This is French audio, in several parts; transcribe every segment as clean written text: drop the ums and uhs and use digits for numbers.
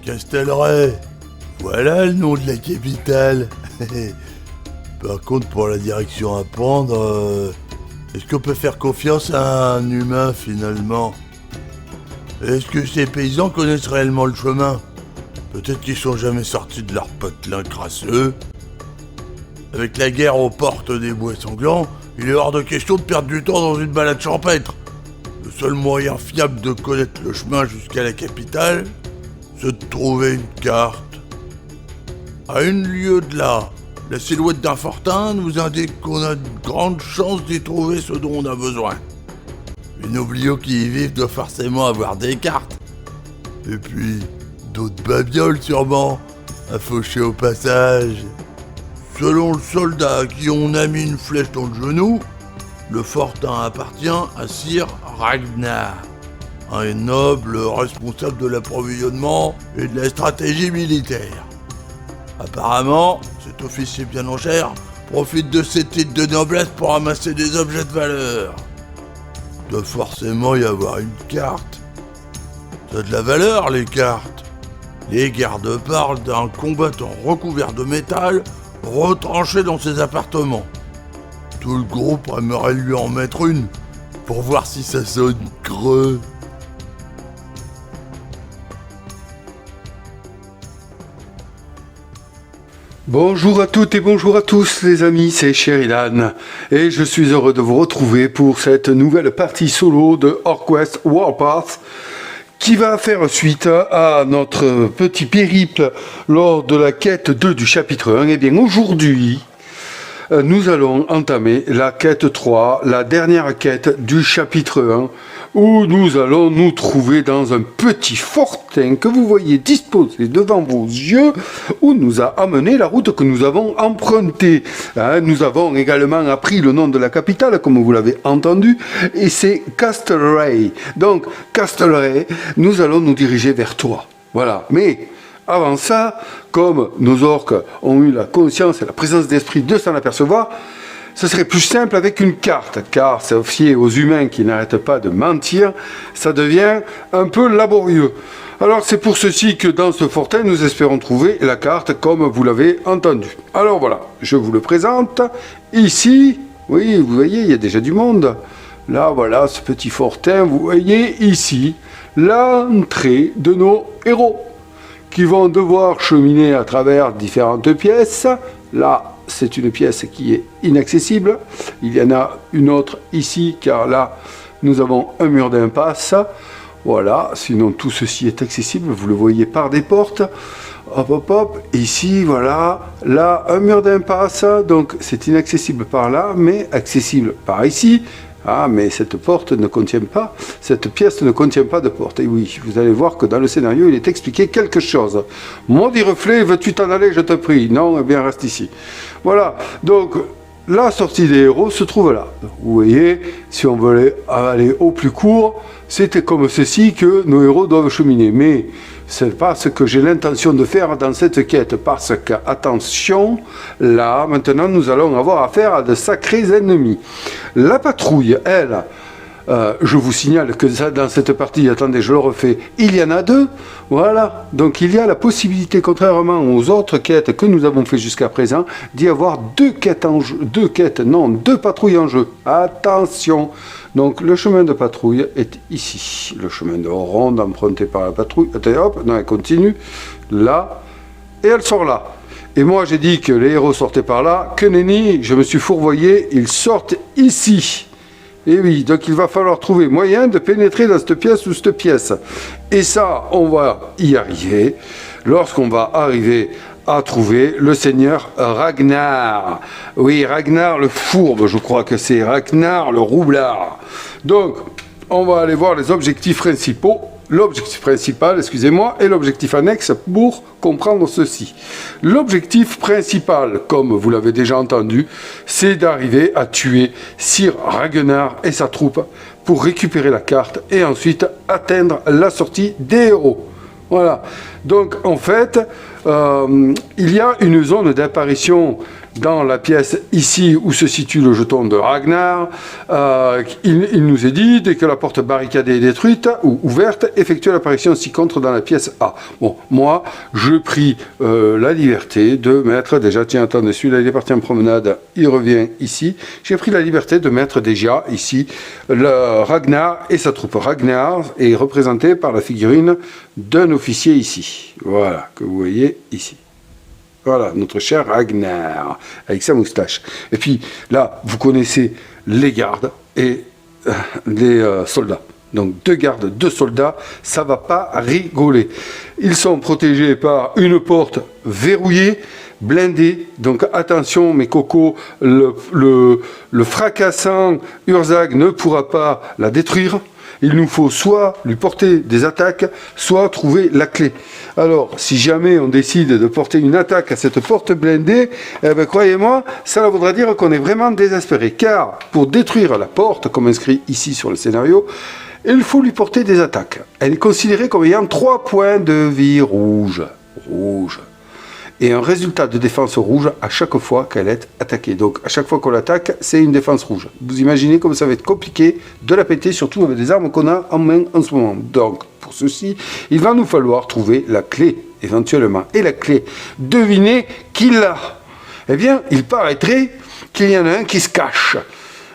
Castelray, voilà le nom de la capitale. Par contre, pour la direction à prendre, est-ce qu'on peut faire confiance à un humain finalement? Est-ce que ces paysans connaissent réellement le chemin? Peut-être qu'ils sont jamais sortis de leur potelin crasseux. Avec la guerre aux portes des bois sanglants, il est hors de question de perdre du temps dans une balade champêtre. Le seul moyen fiable de connaître le chemin jusqu'à la capitale, c'est de trouver une carte. À une lieue de là, la silhouette d'un fortin nous indique qu'on a de grandes chances d'y trouver ce dont on a besoin. Les nobliaux qui y vivent doivent forcément avoir des cartes. Et puis, d'autres babioles sûrement, à faucher au passage. Selon le soldat à qui on a mis une flèche dans le genou, le fortin appartient à Sir Ragnar, un noble responsable de l'approvisionnement et de la stratégie militaire. Apparemment, cet officier bien en chair profite de ses titres de noblesse pour amasser des objets de valeur. Il doit forcément y avoir une carte. Ça a de la valeur, les cartes. Les gardes parlent d'un combattant recouvert de métal retranché dans ses appartements. Tout le groupe aimerait lui en mettre une pour voir si ça sonne creux. Bonjour à toutes et bonjour à tous les amis, c'est Sheridan et je suis heureux de vous retrouver pour cette nouvelle partie solo de Orc-West Warpath qui va faire suite à notre petit périple lors de la quête 2 du chapitre 1. Et bien aujourd'hui, nous allons entamer la quête 3, la dernière quête du chapitre 1, où nous allons nous trouver dans un petit fortin que vous voyez disposé devant vos yeux, où nous a amené la route que nous avons empruntée. Nous avons également appris le nom de la capitale, comme vous l'avez entendu, et c'est Castelray. Donc, Castelray, nous allons nous diriger vers toi. Voilà, mais avant ça, comme nos orques ont eu la conscience et la présence d'esprit de s'en apercevoir, ce serait plus simple avec une carte, car c'est fier aux humains qui n'arrêtent pas de mentir, ça devient un peu laborieux. Alors c'est pour ceci que dans ce fortin, nous espérons trouver la carte comme vous l'avez entendu. Alors voilà, je vous le présente. Ici, oui, vous voyez, il y a déjà du monde. Là, voilà, ce petit fortin, vous voyez ici, l'entrée de nos héros, qui vont devoir cheminer à travers différentes pièces. Là, c'est une pièce qui est inaccessible. Il y en a une autre ici, car là, nous avons un mur d'impasse. Voilà, sinon tout ceci est accessible, vous le voyez par des portes. Hop, hop, hop, ici, voilà, là, un mur d'impasse, donc c'est inaccessible par là, mais accessible par ici. Ah, mais cette porte ne contient pas, cette pièce ne contient pas de porte. Et oui, vous allez voir que dans le scénario, il est expliqué quelque chose. Maudit reflet, veux-tu t'en aller, je te prie? Non, eh bien, reste ici. Voilà, donc, la sortie des héros se trouve là. Vous voyez, si on veut aller au plus court, c'était comme ceci que nos héros doivent cheminer. Mais c'est pas ce que j'ai l'intention de faire dans cette quête, parce que, attention, là, maintenant, nous allons avoir affaire à de sacrés ennemis. La patrouille, elle, je vous signale que ça, dans cette partie, attendez, je le refais, il y en a deux, voilà. Donc il y a la possibilité, contrairement aux autres quêtes que nous avons fait jusqu'à présent, d'y avoir deux patrouilles en jeu. Attention. Donc le chemin de patrouille est ici. Le chemin de ronde emprunté par la patrouille. Attendez, hop, non, elle continue. Là. Et elle sort là. Et moi j'ai dit que les héros sortaient par là. Que nenni, je me suis fourvoyé. Ils sortent ici. Et oui, donc il va falloir trouver moyen de pénétrer dans cette pièce ou cette pièce. Et ça, on va y arriver lorsqu'on va arriver à trouver le seigneur Ragnar. Oui, Ragnar le fourbe, je crois que c'est Ragnar le roublard. Donc, on va aller voir les objectifs principaux. L'objectif principal, excusez-moi, et l'objectif annexe pour comprendre ceci. L'objectif principal, comme vous l'avez déjà entendu, c'est d'arriver à tuer Sir Ragnar et sa troupe pour récupérer la carte et ensuite atteindre la sortie des héros. Voilà. Donc, en fait, il y a une zone d'apparition dans la pièce ici où se situe le jeton de Ragnar. Il nous est dit, dès que la porte barricadée est détruite ou ouverte, effectuez l'apparition ci-contre dans la pièce A. Bon, moi, je pris la liberté de mettre, déjà, tiens, attendez, celui-là, il est parti en promenade, il revient ici. J'ai pris la liberté de mettre déjà ici le Ragnar et sa troupe. Ragnar est représenté par la figurine d'un officier ici. Voilà, que vous voyez ici. Voilà, notre cher Ragnar, avec sa moustache. Et puis, là, vous connaissez les gardes et les soldats. Donc, 2 gardes, 2 soldats, ça va pas rigoler. Ils sont protégés par une porte verrouillée, blindée. Donc, attention, mes cocos, le fracassant Urzag ne pourra pas la détruire. Il nous faut soit lui porter des attaques, soit trouver la clé. Alors, si jamais on décide de porter une attaque à cette porte blindée, eh ben, croyez-moi, ça voudra dire qu'on est vraiment désespéré. Car, pour détruire la porte, comme inscrit ici sur le scénario, il faut lui porter des attaques. Elle est considérée comme ayant 3 points de vie rouges. Et un résultat de défense rouge à chaque fois qu'elle est attaquée. Donc à chaque fois qu'on l'attaque, c'est une défense rouge. Vous imaginez comme ça va être compliqué de la péter, surtout avec des armes qu'on a en main en ce moment. Donc pour ceci, il va nous falloir trouver la clé, éventuellement. Et la clé, devinez qui l'a? Eh bien, il paraîtrait qu'il y en a un qui se cache.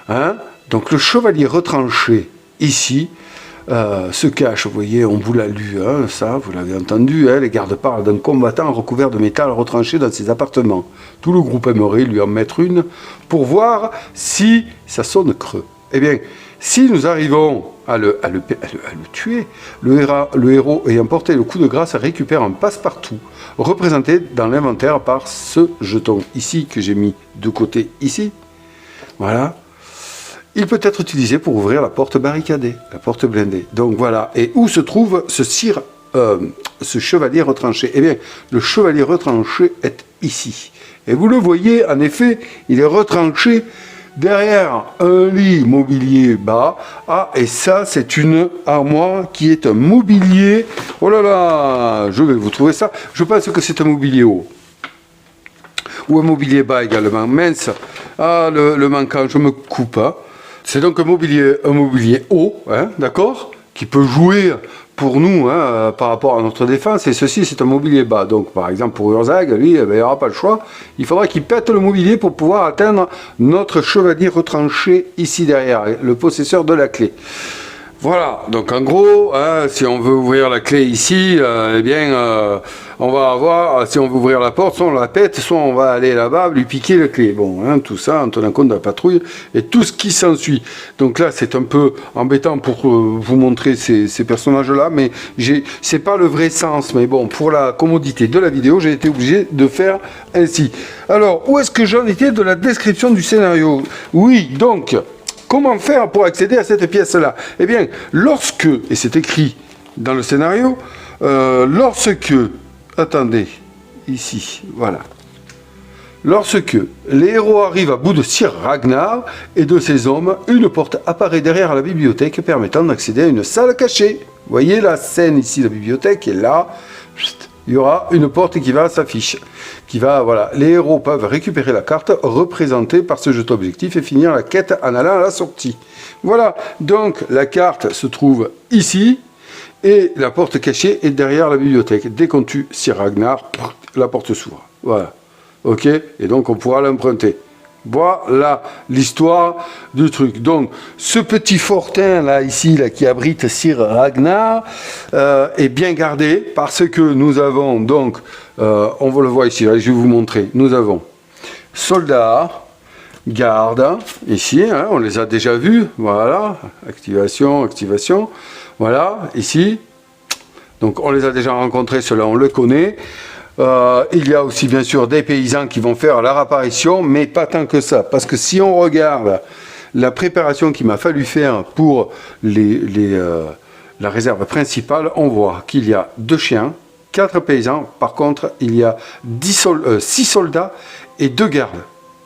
Hein? Donc le chevalier retranché, ici, se cache, vous voyez, on vous l'a lu, hein, ça, vous l'avez entendu, hein, les gardes parlent d'un combattant recouvert de métal retranché dans ses appartements. Tout le groupe aimerait lui en mettre une pour voir si ça sonne creux. Eh bien, si nous arrivons à le tuer, le héros ayant porté le coup de grâce récupère un passe-partout, représenté dans l'inventaire par ce jeton ici, que j'ai mis de côté ici. Voilà. Il peut être utilisé pour ouvrir la porte barricadée, la porte blindée. Donc voilà. Et où se trouve ce chevalier retranché? Eh bien, le chevalier retranché est ici. Et vous le voyez, en effet, il est retranché derrière un lit mobilier bas. Ah, et ça, c'est une armoire qui est un mobilier. Oh là là, je vais vous trouver ça. Je pense que c'est un mobilier haut. Ou un mobilier bas également. Mince. Ah, le manquant, je me coupe. Hein. C'est donc un mobilier haut, hein, d'accord, qui peut jouer pour nous hein, par rapport à notre défense. Et ceci, c'est un mobilier bas. Donc, par exemple, pour Urzag, lui, il n'y aura pas le choix. Il faudra qu'il pète le mobilier pour pouvoir atteindre notre chevalier retranché ici derrière, le possesseur de la clé. Voilà, donc en gros, hein, si on veut ouvrir la clé ici, eh bien, on va avoir, si on veut ouvrir la porte, soit on la pète, soit on va aller là-bas, lui piquer la clé. Bon, hein, tout ça en tenant compte de la patrouille et tout ce qui s'ensuit. Donc là, c'est un peu embêtant pour vous montrer ces personnages-là, mais c'est pas le vrai sens. Mais bon, pour la commodité de la vidéo, j'ai été obligé de faire ainsi. Alors, où est-ce que j'en étais de la description du scénario? Oui, donc... Comment faire pour accéder à cette pièce-là? Eh bien, lorsque, et c'est écrit dans le scénario, lorsque, attendez, ici, voilà. Lorsque les héros arrivent à bout de Sir Ragnar et de ses hommes, une porte apparaît derrière la bibliothèque permettant d'accéder à une salle cachée. Vous voyez la scène ici, la bibliothèque, et là, il y aura une porte qui va s'afficher. Voilà. Les héros peuvent récupérer la carte représentée par ce jeton objectif et finir la quête en allant à la sortie. Voilà, donc la carte se trouve ici et la porte cachée est derrière la bibliothèque. Dès qu'on tue Sir Ragnar, la porte s'ouvre. Voilà, ok, et donc on pourra l'emprunter. Voilà l'histoire du truc. Donc, ce petit fortin là, ici, là, qui abrite Sir Ragnar, est bien gardé parce que nous avons donc, on va le voir ici, là, je vais vous montrer. Nous avons soldats, gardes, ici, hein, on les a déjà vus. Voilà, activation, voilà, ici. Donc, on les a déjà rencontrés, ceux-là, on le connaît. Il y a aussi bien sûr des paysans qui vont faire leur apparition, mais pas tant que ça, parce que si on regarde la préparation qu'il m'a fallu faire pour la réserve principale, on voit qu'il y a 2 chiens, 4 paysans, par contre il y a 6 soldats et 2 gardes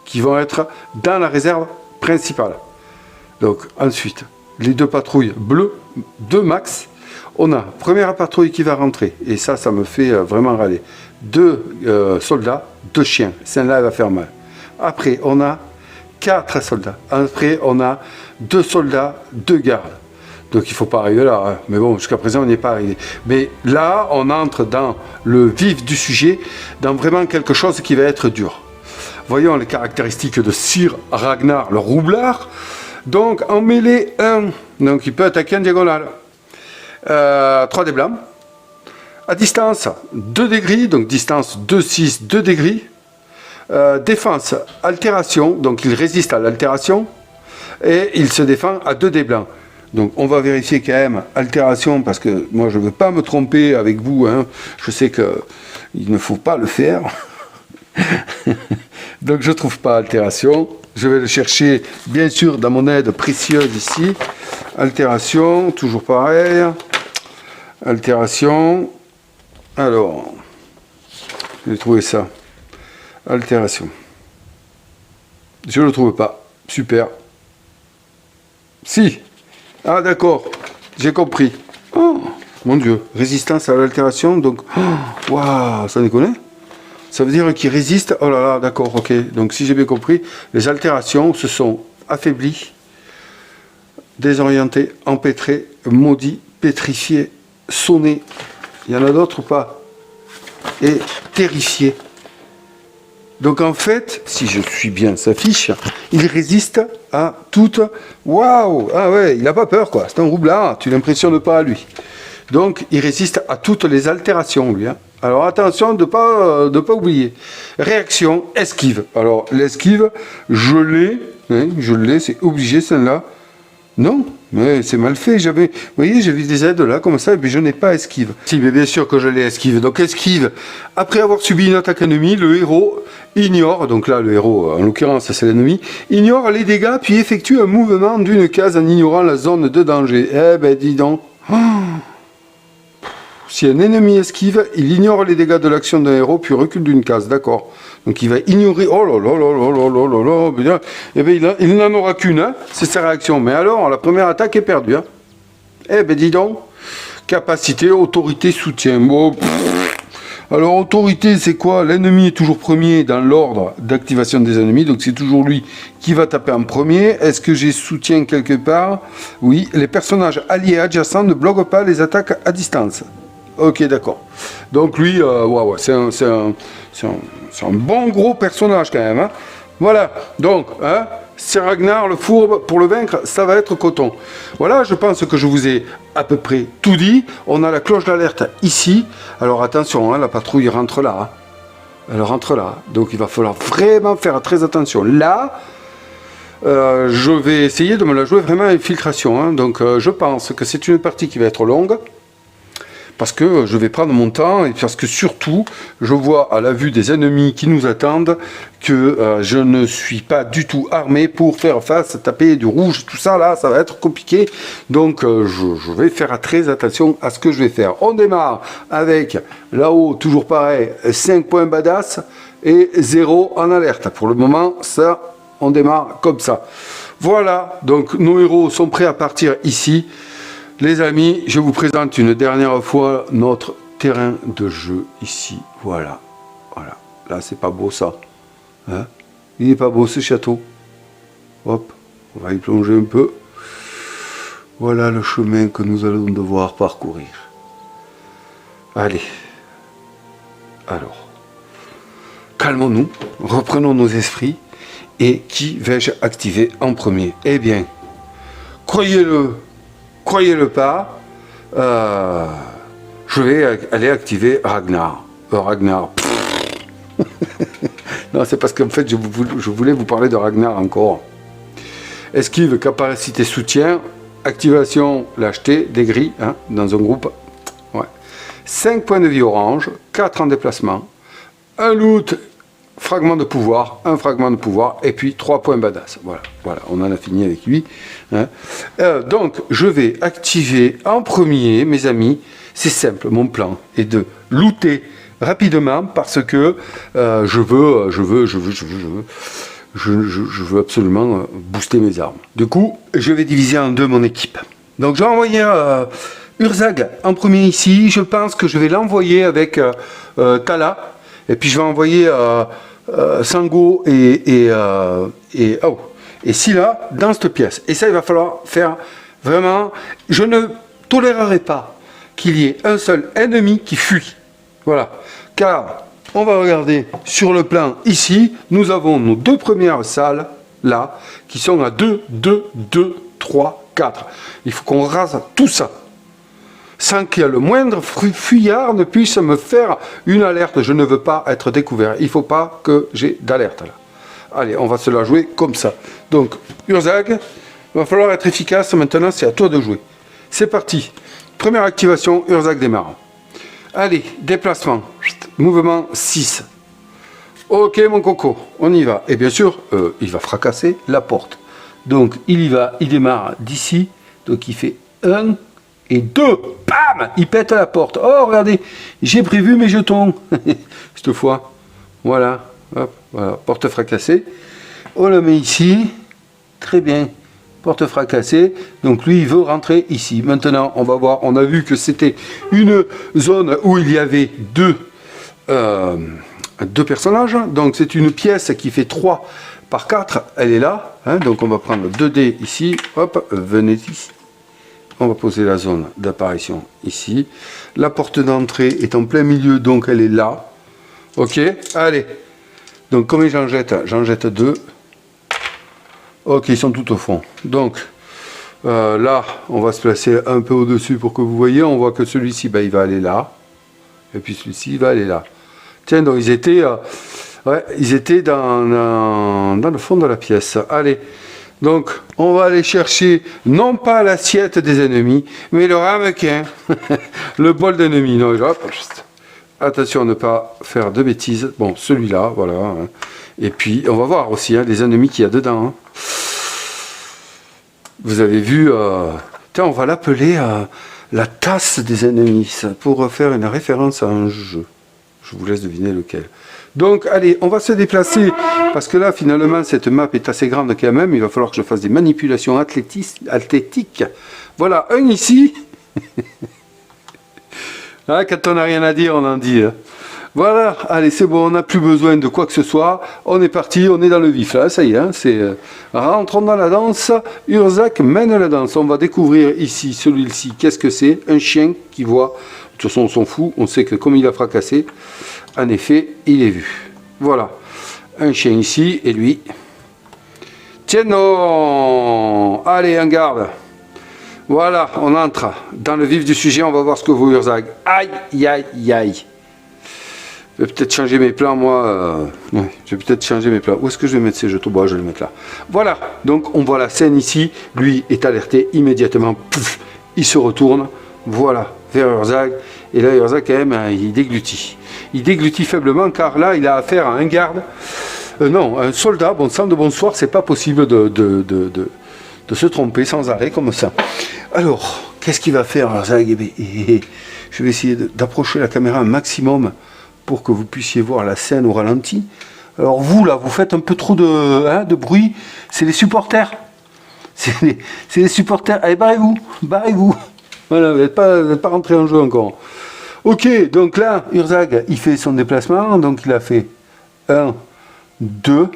qui vont être dans la réserve principale. Donc ensuite, les 2 patrouilles bleues, 2 max, On a première patrouille qui va rentrer, et ça me fait vraiment râler. 2 soldats, 2 chiens. Celle-là, elle va faire mal. Après, on a 4 soldats. Après, on a 2 soldats, 2 gardes. Donc il ne faut pas arriver là, hein. Mais bon, jusqu'à présent, on n'y est pas arrivé. Mais là, on entre dans le vif du sujet, dans vraiment quelque chose qui va être dur. Voyons les caractéristiques de Sir Ragnar, le roublard. Donc, en mêlée 1, donc il peut attaquer en diagonale. 3 dés blancs. À distance, 2 dés gris, donc distance 2, 6, 2 dés gris. Défense, altération, donc il résiste à l'altération. Et il se défend à 2 dés blancs. Donc on va vérifier quand même altération, parce que moi je ne veux pas me tromper avec vous, hein. Je sais qu'il ne faut pas le faire. Donc je ne trouve pas altération. Je vais le chercher bien sûr dans mon aide précieuse ici. Altération, toujours pareil. Altération. Alors, j'ai trouvé ça. Altération. Je ne le trouve pas. Super. Si. Ah d'accord, j'ai compris. Oh, mon Dieu, résistance à l'altération, donc... Waouh, ça déconne. Ça veut dire qu'il résiste... Oh là là, d'accord, ok. Donc si j'ai bien compris, les altérations se sont affaiblies, désorientées, empêtrées, maudits, pétrifiés, sonnés. Il y en a d'autres ou pas? Et terrifiés. Donc en fait, si je suis bien sa fiche, il résiste à toutes... Waouh! Ah ouais, il n'a pas peur, quoi. C'est un roublard, tu l'impressionnes pas à lui. Donc il résiste à toutes les altérations, lui. Hein. Alors attention de pas oublier. Réaction, esquive. Alors l'esquive, je l'ai, c'est obligé celle-là. Non, mais c'est mal fait. Vous voyez, j'avais des aides là, comme ça, et puis je n'ai pas esquive. Si, mais bien sûr que je l'ai esquive. Donc esquive, après avoir subi une attaque ennemie, le héros ignore, donc là le héros, en l'occurrence c'est l'ennemi, ignore les dégâts, puis effectue un mouvement d'une case en ignorant la zone de danger. Eh ben dis donc. Oh. Si un ennemi esquive, il ignore les dégâts de l'action d'un héros, puis recule d'une case, d'accord. Donc il va ignorer, oh là là là là là là là là, eh bien il n'en aura qu'une, hein, c'est sa réaction. Mais alors, la première attaque est perdue. Hein. Eh ben dis donc, capacité, autorité, soutien. Bon, alors autorité, c'est quoi? L'ennemi est toujours premier dans l'ordre d'activation des ennemis, donc c'est toujours lui qui va taper en premier. Est-ce que j'ai soutien quelque part? Oui, les personnages alliés adjacents ne bloquent pas les attaques à distance. Ok, d'accord. Donc lui, ouais, c'est un bon gros personnage quand même. Hein. Voilà, donc, hein, c'est Ragnar le fourbe, pour le vaincre, ça va être coton. Voilà, je pense que je vous ai à peu près tout dit. On a la cloche d'alerte ici. Alors attention, hein, la patrouille rentre là. Hein. Elle rentre là. Donc il va falloir vraiment faire très attention. Là, je vais essayer de me la jouer vraiment à infiltration. Hein. Donc je pense que c'est une partie qui va être longue. Parce que je vais prendre mon temps et parce que surtout, je vois à la vue des ennemis qui nous attendent que je ne suis pas du tout armé pour faire face, taper du rouge, tout ça là, ça va être compliqué. Donc je vais faire très attention à ce que je vais faire. On démarre avec là-haut, toujours pareil, 5 points badass et 0 en alerte. Pour le moment, ça, on démarre comme ça. Voilà, donc nos héros sont prêts à partir ici. Les amis, je vous présente une dernière fois notre terrain de jeu ici. Voilà. Voilà. Là, c'est pas beau ça. Hein? Il n'est pas beau ce château. Hop, on va y plonger un peu. Voilà le chemin que nous allons devoir parcourir. Allez. Alors, calmons-nous, reprenons nos esprits. Et qui vais-je activer en premier? Eh bien, croyez-le pas, je vais aller activer Ragnar. Ragnar. Non, c'est parce qu'en fait, je voulais vous parler de Ragnar encore. Esquive, capacité, soutien, activation, lâcheté, des gris, hein, dans un groupe. Ouais. 5 points de vie orange, 4 en déplacement, un loot, fragment de pouvoir, un fragment de pouvoir, et puis 3 points badass. Voilà, voilà, on en a fini avec lui. Hein. Donc, je vais activer en premier, mes amis, c'est simple, mon plan est de looter rapidement parce que je veux absolument booster mes armes. Du coup, je vais diviser en deux mon équipe. Donc, je vais envoyer Urzag en premier ici, je pense que je vais l'envoyer avec Tala, et puis je vais envoyer Sango et Scylla dans cette pièce. Et ça, il va falloir faire vraiment... Je ne tolérerai pas qu'il y ait un seul ennemi qui fuit. Voilà. Car, on va regarder sur le plan ici, nous avons nos deux premières salles, là, qui sont à 2, 2, 2, 3, 4. Il faut qu'on rase tout ça, sans qu'il y ait le moindre fuyard ne puisse me faire une alerte. Je ne veux pas être découvert. Il ne faut pas que j'ai d'alerte là. Allez, on va se la jouer comme ça. Donc, Urzag, il va falloir être efficace. Maintenant, c'est à toi de jouer. C'est parti. Première activation, Urzag démarre. Allez, déplacement. Mouvement 6. Ok, mon coco, on y va. Et bien sûr, il va fracasser la porte. Donc, il y va, il démarre d'ici. Donc, il fait 1 et 2. Bam! Il pète la porte. Oh, regardez, j'ai prévu mes jetons. Cette fois, voilà. Hop, voilà, porte fracassée. On la met ici. Très bien. Porte fracassée. Donc, lui, il veut rentrer ici. Maintenant, on va voir. On a vu que c'était une zone où il y avait deux personnages. Donc, c'est une pièce qui fait 3 par 4. Elle est là. Hein, donc, on va prendre 2 dés ici. Hop, venez ici. On va poser la zone d'apparition ici. La porte d'entrée est en plein milieu, donc elle est là. Ok, allez. Donc combien j'en jette? J'en jette 2. Ok, ils sont tout au fond. Donc là, on va se placer un peu au-dessus pour que vous voyez. On voit que celui-ci, ben, il va aller là. Et puis celui-ci, il va aller là. Tiens, donc ils étaient dans le fond de la pièce. Allez. Donc, on va aller chercher, non pas l'assiette des ennemis, mais le ramequin, le bol d'ennemis. Non, hop, attention à ne pas faire de bêtises. Bon, celui-là, voilà. Hein. Et puis, on va voir aussi hein, les ennemis qu'il y a dedans. Hein. Vous avez vu, tiens, on va l'appeler la tasse des ennemis, pour faire une référence à un jeu. Je vous laisse deviner lequel. Donc, allez, on va se déplacer, parce que là, finalement, cette map est assez grande quand même. Il va falloir que je fasse des manipulations athlétiques. Voilà, un ici. Là, quand on n'a rien à dire, on en dit. Hein. Voilà, allez, c'est bon, on n'a plus besoin de quoi que ce soit. On est parti, on est dans le vif, là, ça y est. Hein, rentrons dans la danse. Urzag mène la danse. On va découvrir ici, celui-ci, qu'est-ce que c'est? Un chien qui voit. De toute façon, on s'en fout. On sait que comme il a fracassé, en effet, il est vu. Voilà. Un chien ici, et lui. Tiens non. Allez, en garde. Voilà, on entre dans le vif du sujet. On va voir ce que vaut Urzag. Aïe, aïe, aïe. Je vais peut-être changer mes plans, moi. Ouais, je vais peut-être changer mes plans. Où est-ce que je vais mettre ces jetons? Bon, je vais les mettre là. Voilà. Donc, on voit la scène ici. Lui est alerté immédiatement. Pouf, il se retourne. Voilà, vers Urzag. Et là, Urzag, quand même, il déglutit. Il déglutit faiblement, car là, il a affaire à un garde. Non, un soldat. Bon sang de bonsoir, c'est pas possible de se tromper sans arrêt comme ça. Alors, qu'est-ce qu'il va faire, Urzag? Je vais essayer d'approcher la caméra un maximum pour que vous puissiez voir la scène au ralenti. Alors vous, là, vous faites un peu trop de bruit. C'est les supporters. C'est les supporters. Allez, barrez-vous. Barrez-vous. Voilà, vous n'êtes pas rentré en jeu encore. Ok, donc là, Urzag, il fait son déplacement. Donc il a fait 1, 2.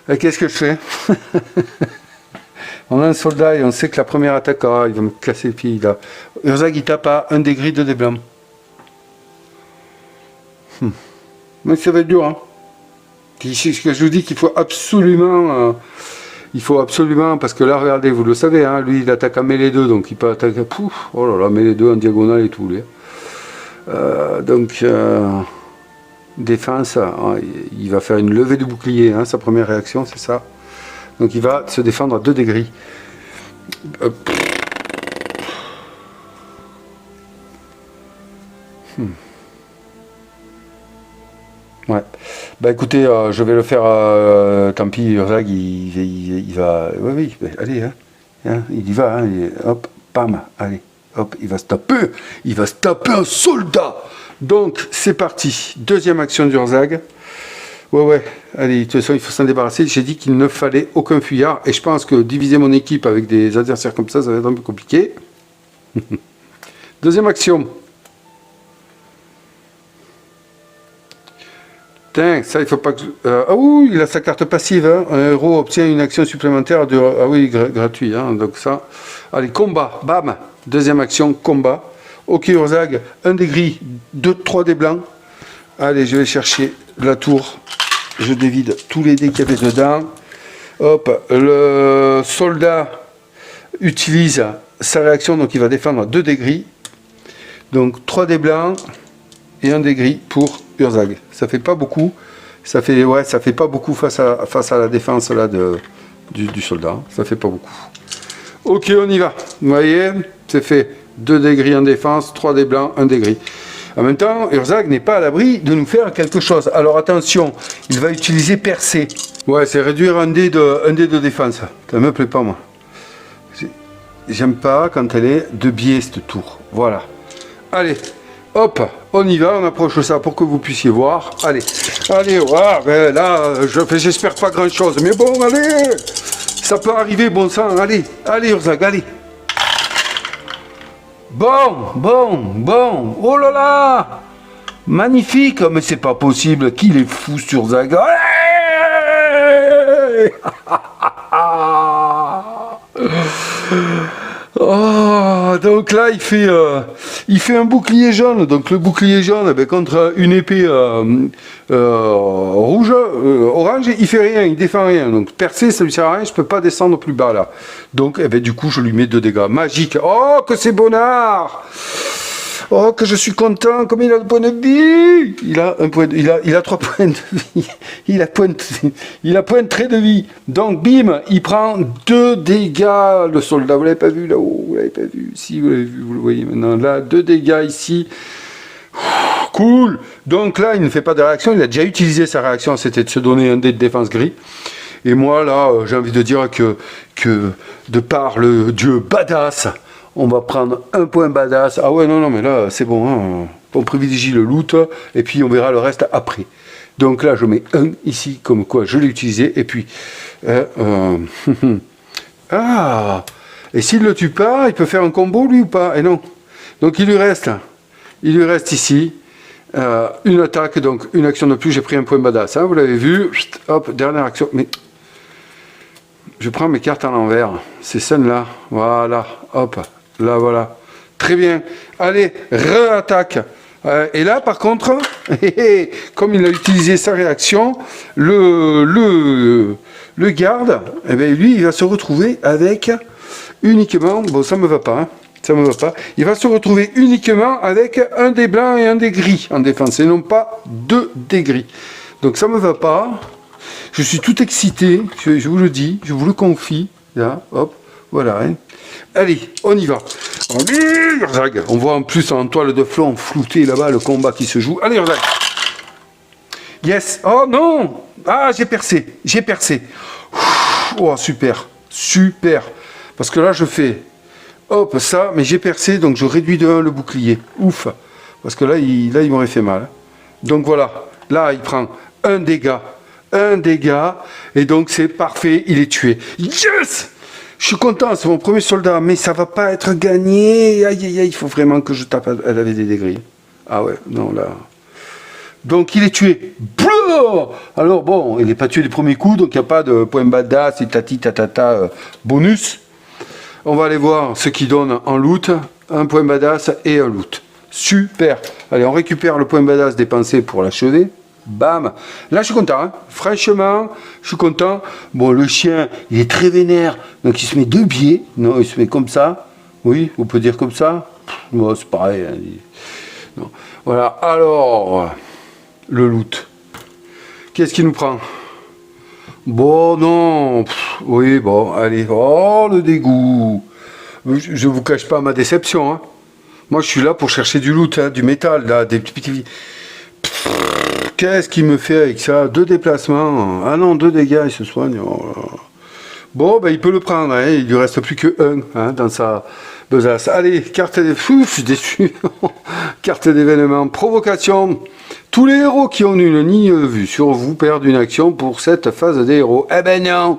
Et qu'est-ce que je fais? On a un soldat et on sait que la première attaque, il va me casser le pied. Urzag, il tape à un des grilles de des blancs. Mais ça va être dur, hein. C'est ce que je vous dis qu'il faut absolument... parce que là, regardez, vous le savez, hein, lui, il attaque à mêlée 2, donc il peut attaquer... Pouf, oh là là, mêlée 2 en diagonale et tout. Défense, il va faire une levée de bouclier, hein, sa première réaction, c'est ça. Donc il va se défendre à 2 des grilles. Ouais. Bah écoutez, je vais le faire. Tant pis, Urzag, il va. Oui, allez, hein, il y va. Hein, hop, pam, allez, hop, il va se taper. Il va se taper un soldat. Donc c'est parti. Deuxième action d'Urzag. Ouais. Allez, de toute façon, il faut s'en débarrasser. J'ai dit qu'il ne fallait aucun fuyard. Et je pense que diviser mon équipe avec des adversaires comme ça va être un peu compliqué. Deuxième action. Tiens, ça, il faut pas que... ah oui, il a sa carte passive. Hein. Un héros obtient une action supplémentaire de... Ah oui, gratuit. Hein. Donc ça... Allez, combat. Bam. Deuxième action, combat. Ok, Urzag. Un des gris, 3 des blancs. Allez, je vais chercher la tour. Je dévide tous les dés qu'il y avait dedans. Hop, le soldat utilise sa réaction, donc il va défendre 2 dés gris. Donc 3 dés blancs et 1 dé gris pour Urzag. Ça fait pas beaucoup. Ça fait pas beaucoup face à la défense là du soldat. Ça fait pas beaucoup. Ok, on y va. Vous voyez, c'est fait. 2 dés gris en défense, 3 dés blancs, 1 dé gris. En même temps, Urzag n'est pas à l'abri de nous faire quelque chose. Alors attention, il va utiliser percer. Ouais, c'est réduire un dé de défense. Ça me plaît pas, moi. J'aime pas quand elle est de biais, cette tour. Voilà. Allez, hop, on y va, on approche ça pour que vous puissiez voir. Allez, voilà, ben là, j'espère pas grand chose. Mais bon, allez, ça peut arriver, bon sang. Allez, Urzag, allez. Bon, oh là là, magnifique, mais c'est pas possible, qu'il est fou sur Urzag. Oh, donc là il fait un bouclier jaune. Donc le bouclier jaune, ben, contre une épée orange, il fait rien, il défend rien. Donc percer, ça lui sert à rien, je peux pas descendre plus bas là. Donc ben, du coup je lui mets 2 dégâts. Magique. Oh que c'est bonnard. Oh que je suis content. Comme il a de points de vie. Il a 3 points de vie. Il a point de trait de vie. Donc bim, il prend 2 dégâts. Le soldat, vous l'avez pas vu là-haut, vous l'avez pas vu. Si vous l'avez vu, vous le voyez maintenant. Là, 2 dégâts ici. Cool. Donc là, il ne fait pas de réaction. Il a déjà utilisé sa réaction. C'était de se donner un dé de défense gris. Et moi là, j'ai envie de dire que de par le dieu badass, on va prendre un point badass. Ah ouais, non, mais là, c'est bon. Hein. On privilégie le loot et puis on verra le reste après. Donc là, je mets 1 ici, comme quoi je l'ai utilisé. Et puis... ah. Et s'il ne le tue pas, il peut faire un combo, lui, ou pas? Et non. Donc il lui reste ici une attaque, donc une action de plus. J'ai pris un point badass. Hein, vous l'avez vu. Hop, dernière action. Mais je prends mes cartes à l'envers. C'est celle-là. Voilà. Hop. Là, voilà. Très bien. Allez, re-attaque. Et là, par contre, comme il a utilisé sa réaction, le garde, eh bien, lui, il va se retrouver avec uniquement... Bon, ça me va pas. Hein, ça me va pas. Il va se retrouver uniquement avec un des blancs et un des gris en défense, et non pas 2 des gris. Donc, ça me va pas. Je suis tout excité, je vous le dis, je vous le confie. Là, hop, voilà. Hein. Allez, on y va. Allez, Urzag. On voit en plus en toile de fond flouté là-bas le combat qui se joue. Allez, Urzag. Yes. Oh non. Ah, j'ai percé. Oh, super. Parce que là, je fais hop, ça, mais j'ai percé, donc je réduis de 1 le bouclier. Ouf. Parce que là, il m'aurait fait mal. Donc voilà. Là, il prend un dégât, et donc c'est parfait, il est tué. Yes! Je suis content, c'est mon premier soldat, mais ça va pas être gagné. Aïe, il faut vraiment que je tape. Elle avait des dégâts. Ah ouais, non, là. Donc il est tué. Alors bon, il n'est pas tué du premier coup, donc il n'y a pas de point badass et tati tatata bonus. On va aller voir ce qui donne en loot. Un point badass et un loot. Super. Allez, on récupère le point badass dépensé pour l'achever. Bam. Là, je suis content. Hein. Franchement, je suis content. Bon, le chien, il est très vénère. Donc, il se met 2 biais. Non, il se met comme ça. Oui, on peut dire comme ça. Bon, c'est pareil. Hein. Non. Voilà. Alors, le loot. Qu'est-ce qui nous prend? Bon, non. Oui, bon, allez. Oh, le dégoût. Je vous cache pas ma déception. Hein. Moi, je suis là pour chercher du loot, hein, du métal, là, des petits... Qu'est-ce qu'il me fait avec ça? 2 déplacements. Ah non, 2 dégâts, il se soigne. Oh. Bon, ben, il peut le prendre. Hein. Il lui reste plus que 1 hein, dans sa besace. Allez, carte des... Fou, je suis déçu. Carte d'événement. Provocation. Tous les héros qui ont une ligne vue sur vous perdent une action pour cette phase des héros. Eh ben non,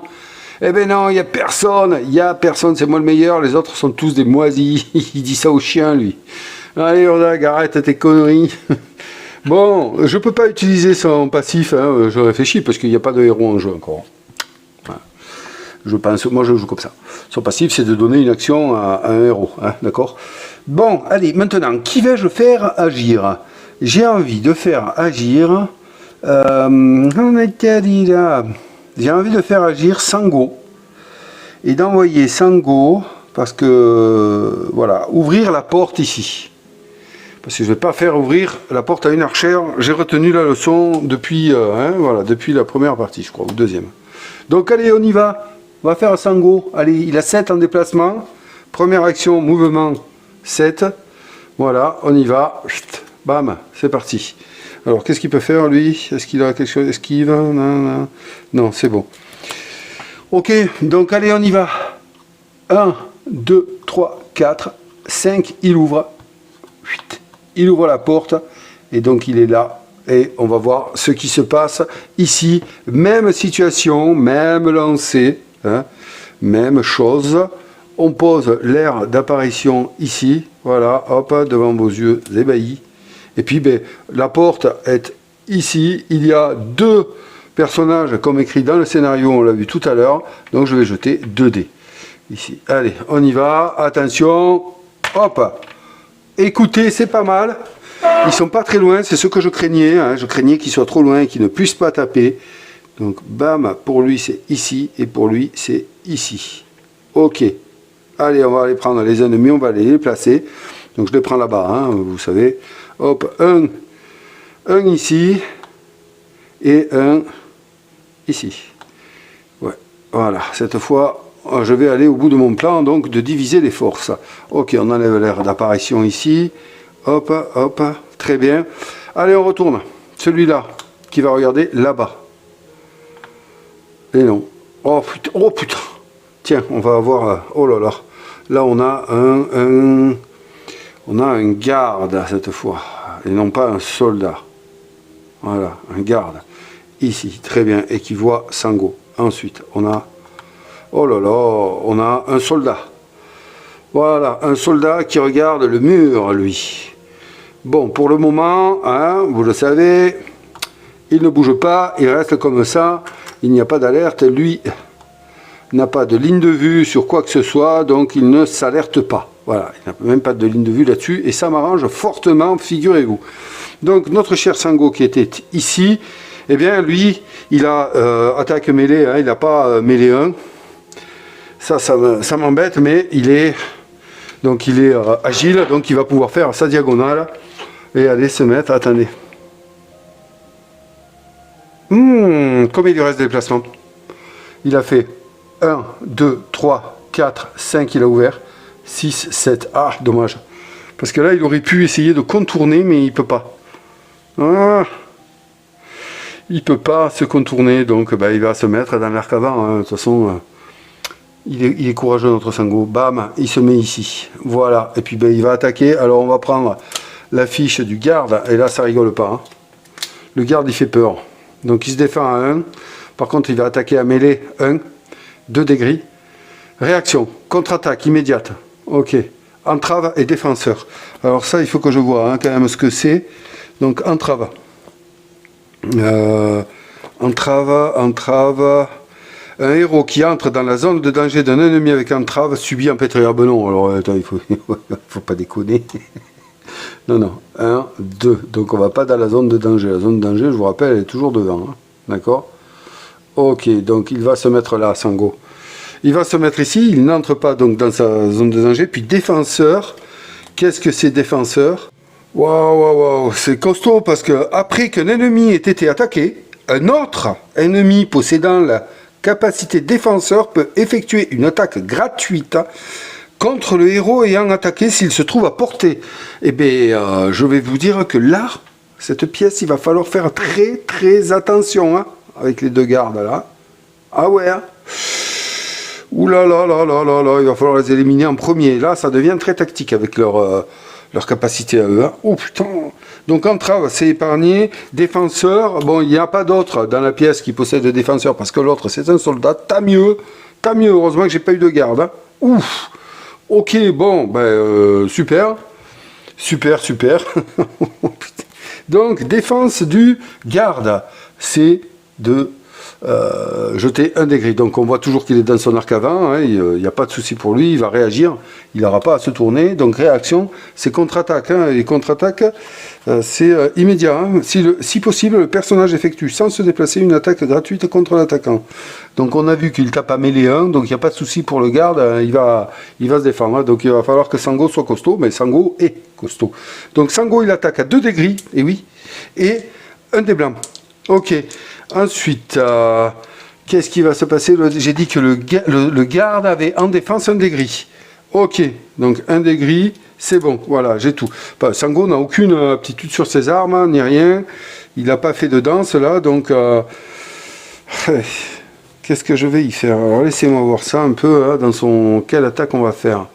il n'y a personne, c'est moi le meilleur, les autres sont tous des moisis. Il dit ça au chien, lui. Allez, Urdag, arrête tes conneries. Bon, je peux pas utiliser son passif, hein, je réfléchis, parce qu'il n'y a pas de héros en jeu encore. Voilà. Je pense, moi je joue comme ça. Son passif, c'est de donner une action à un héros, hein, d'accord? Bon, allez, maintenant, qui vais-je faire agir? J'ai envie de faire agir... J'ai envie de faire agir Sango. Et d'envoyer Sango, parce que... Voilà, ouvrir la porte ici. Parce que je ne vais pas faire ouvrir la porte à une archère. J'ai retenu la leçon depuis, voilà, depuis la première partie, je crois, ou deuxième. Donc allez, on y va. On va faire Sango. Allez, il a 7 en déplacement. Première action, mouvement 7. Voilà, on y va. Chut, bam, c'est parti. Alors, qu'est-ce qu'il peut faire, lui? Est-ce qu'il a quelque chose? Esquive? Non, non, c'est bon. Ok, donc allez, on y va. 1, 2, 3, 4, 5, il ouvre. 8. Il ouvre la porte, et donc il est là. Et on va voir ce qui se passe ici. Même situation, même lancé, hein, même chose. On pose l'air d'apparition ici. Voilà, hop, devant vos yeux ébahis. Et puis, ben, la porte est ici. Il y a 2 personnages, comme écrit dans le scénario, on l'a vu tout à l'heure. Donc, je vais jeter 2 dés. Ici. Allez, on y va. Attention. Hop. Écoutez, c'est pas mal. Ils sont pas très loin. C'est ce que je craignais. Hein. Je craignais qu'ils soient trop loin et qu'ils ne puissent pas taper. Donc, bam. Pour lui, c'est ici. Et pour lui, c'est ici. Ok. Allez, on va aller prendre les ennemis. On va aller les placer. Donc, je les prends là-bas. Hein, vous savez. Hop, un ici et un ici. Ouais, voilà, cette fois, je vais aller au bout de mon plan, donc de diviser les forces. Ok, on enlève l'air d'apparition ici. Hop, hop, très bien. Allez, on retourne. Celui-là, qui va regarder là-bas. Et non. Oh putain, oh putain. Tiens, on va avoir... oh là là. Là, on a on a un garde cette fois, et non pas un soldat. Voilà, un garde. Ici, très bien, et qui voit Sango. Ensuite, on a... oh là là, on a un soldat. Voilà, un soldat qui regarde le mur, lui. Bon, pour le moment, hein, vous le savez, il ne bouge pas, il reste comme ça. Il n'y a pas d'alerte, lui n'a pas de ligne de vue sur quoi que ce soit, donc il ne s'alerte pas. Voilà, il n'a même pas de ligne de vue là-dessus, et ça m'arrange fortement, figurez-vous. Donc notre cher Sango qui était ici, eh bien lui, il a attaque mêlée, hein, il n'a pas mêlée 1. Ça m'embête, mais il est agile, donc il va pouvoir faire sa diagonale, et aller se mettre, attendez. Combien il lui reste de déplacement? Il a fait 1, 2, 3, 4, 5, il a ouvert. 6, 7, ah, dommage. Parce que là, il aurait pu essayer de contourner, mais il ne peut pas. Ah, il ne peut pas se contourner, donc bah, il va se mettre dans l'arc avant. Hein. De toute façon, il est courageux, notre Sango. Bam, il se met ici. Voilà, et puis bah, il va attaquer. Alors, on va prendre la fiche du garde, et là, ça rigole pas. Hein. Le garde, il fait peur. Donc, il se défend à 1. Par contre, il va attaquer à mêlée 1. 2 dés gris. Réaction, contre-attaque immédiate. Ok, entrave et défenseur. Alors ça, il faut que je vois hein, quand même ce que c'est. Donc entrave. Entrave. Un héros qui entre dans la zone de danger d'un ennemi avec entrave subit un pétrir. Ben non, alors attends, il faut pas déconner. Non. 1, 2. Donc on va pas dans la zone de danger. La zone de danger, je vous rappelle, elle est toujours devant. Hein. D'accord? Ok, donc il va se mettre là, Sango. Il va se mettre ici, il n'entre pas donc dans sa zone de danger. Puis défenseur, qu'est-ce que c'est défenseur? Waouh, c'est costaud parce que après qu'un ennemi ait été attaqué, un autre ennemi possédant la capacité défenseur peut effectuer une attaque gratuite contre le héros ayant attaqué s'il se trouve à portée. Eh bien, je vais vous dire que là, cette pièce, il va falloir faire très très attention hein, avec les 2 gardes là. Ah ouais. Hein. Ouh là, il va falloir les éliminer en premier. Là, ça devient très tactique avec leur capacité à eux. Hein. Oh putain, Donc entrave, c'est épargné. Défenseur, bon, il n'y a pas d'autre dans la pièce qui possède de défenseur parce que l'autre c'est un soldat. Tant mieux, heureusement que j'ai pas eu de garde. Hein. Ouf. Ok, bon, ben super. Super. Donc, défense du garde, c'est de jeter un des gris. Donc, on voit toujours qu'il est dans son arc avant, hein, il n'y a pas de souci pour lui, il va réagir, il n'aura pas à se tourner. Donc, réaction, c'est contre-attaque. Hein, et contre-attaque, c'est immédiat. Hein. Si possible, le personnage effectue sans se déplacer une attaque gratuite contre l'attaquant. Donc, on a vu qu'il tape à mêlée 1, donc il n'y a pas de souci pour le garde, il va se défendre. Hein. Donc, il va falloir que Sango soit costaud, mais Sango est costaud. Donc, Sango, il attaque à 2 des gris, et oui, et un des blancs. Ok. Ensuite, qu'est-ce qui va se passer? J'ai dit que le garde avait en défense un des gris. Ok, donc un des gris, c'est bon, voilà, j'ai tout. Enfin, Sango n'a aucune aptitude sur ses armes, hein, ni rien. Il n'a pas fait de danse là, donc qu'est-ce que je vais y faire? Alors laissez-moi voir ça un peu, hein, dans son... Quelle attaque on va faire?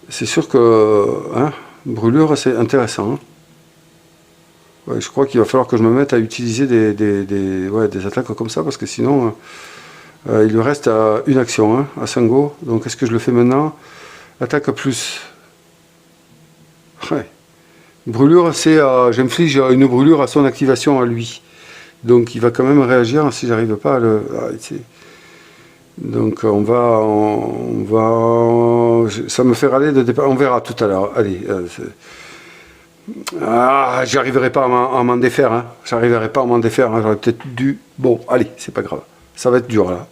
C'est sûr que hein, brûlure, c'est intéressant. Hein. Ouais, je crois qu'il va falloir que je me mette à utiliser des attaques comme ça, parce que sinon, il lui reste une action hein, à Sango. Donc est-ce que je le fais maintenant? Attaque plus. Ouais. Brûlure, c'est j'inflige une brûlure à son activation à lui. Donc il va quand même réagir si j'arrive pas à le... Donc on va... Ça me fait râler de départ. On verra tout à l'heure. Allez. J'arriverai pas à m'en défaire. Hein. J'arriverai pas à m'en défaire. Hein. J'aurais peut-être dû... Bon, allez, c'est pas grave. Ça va être dur là.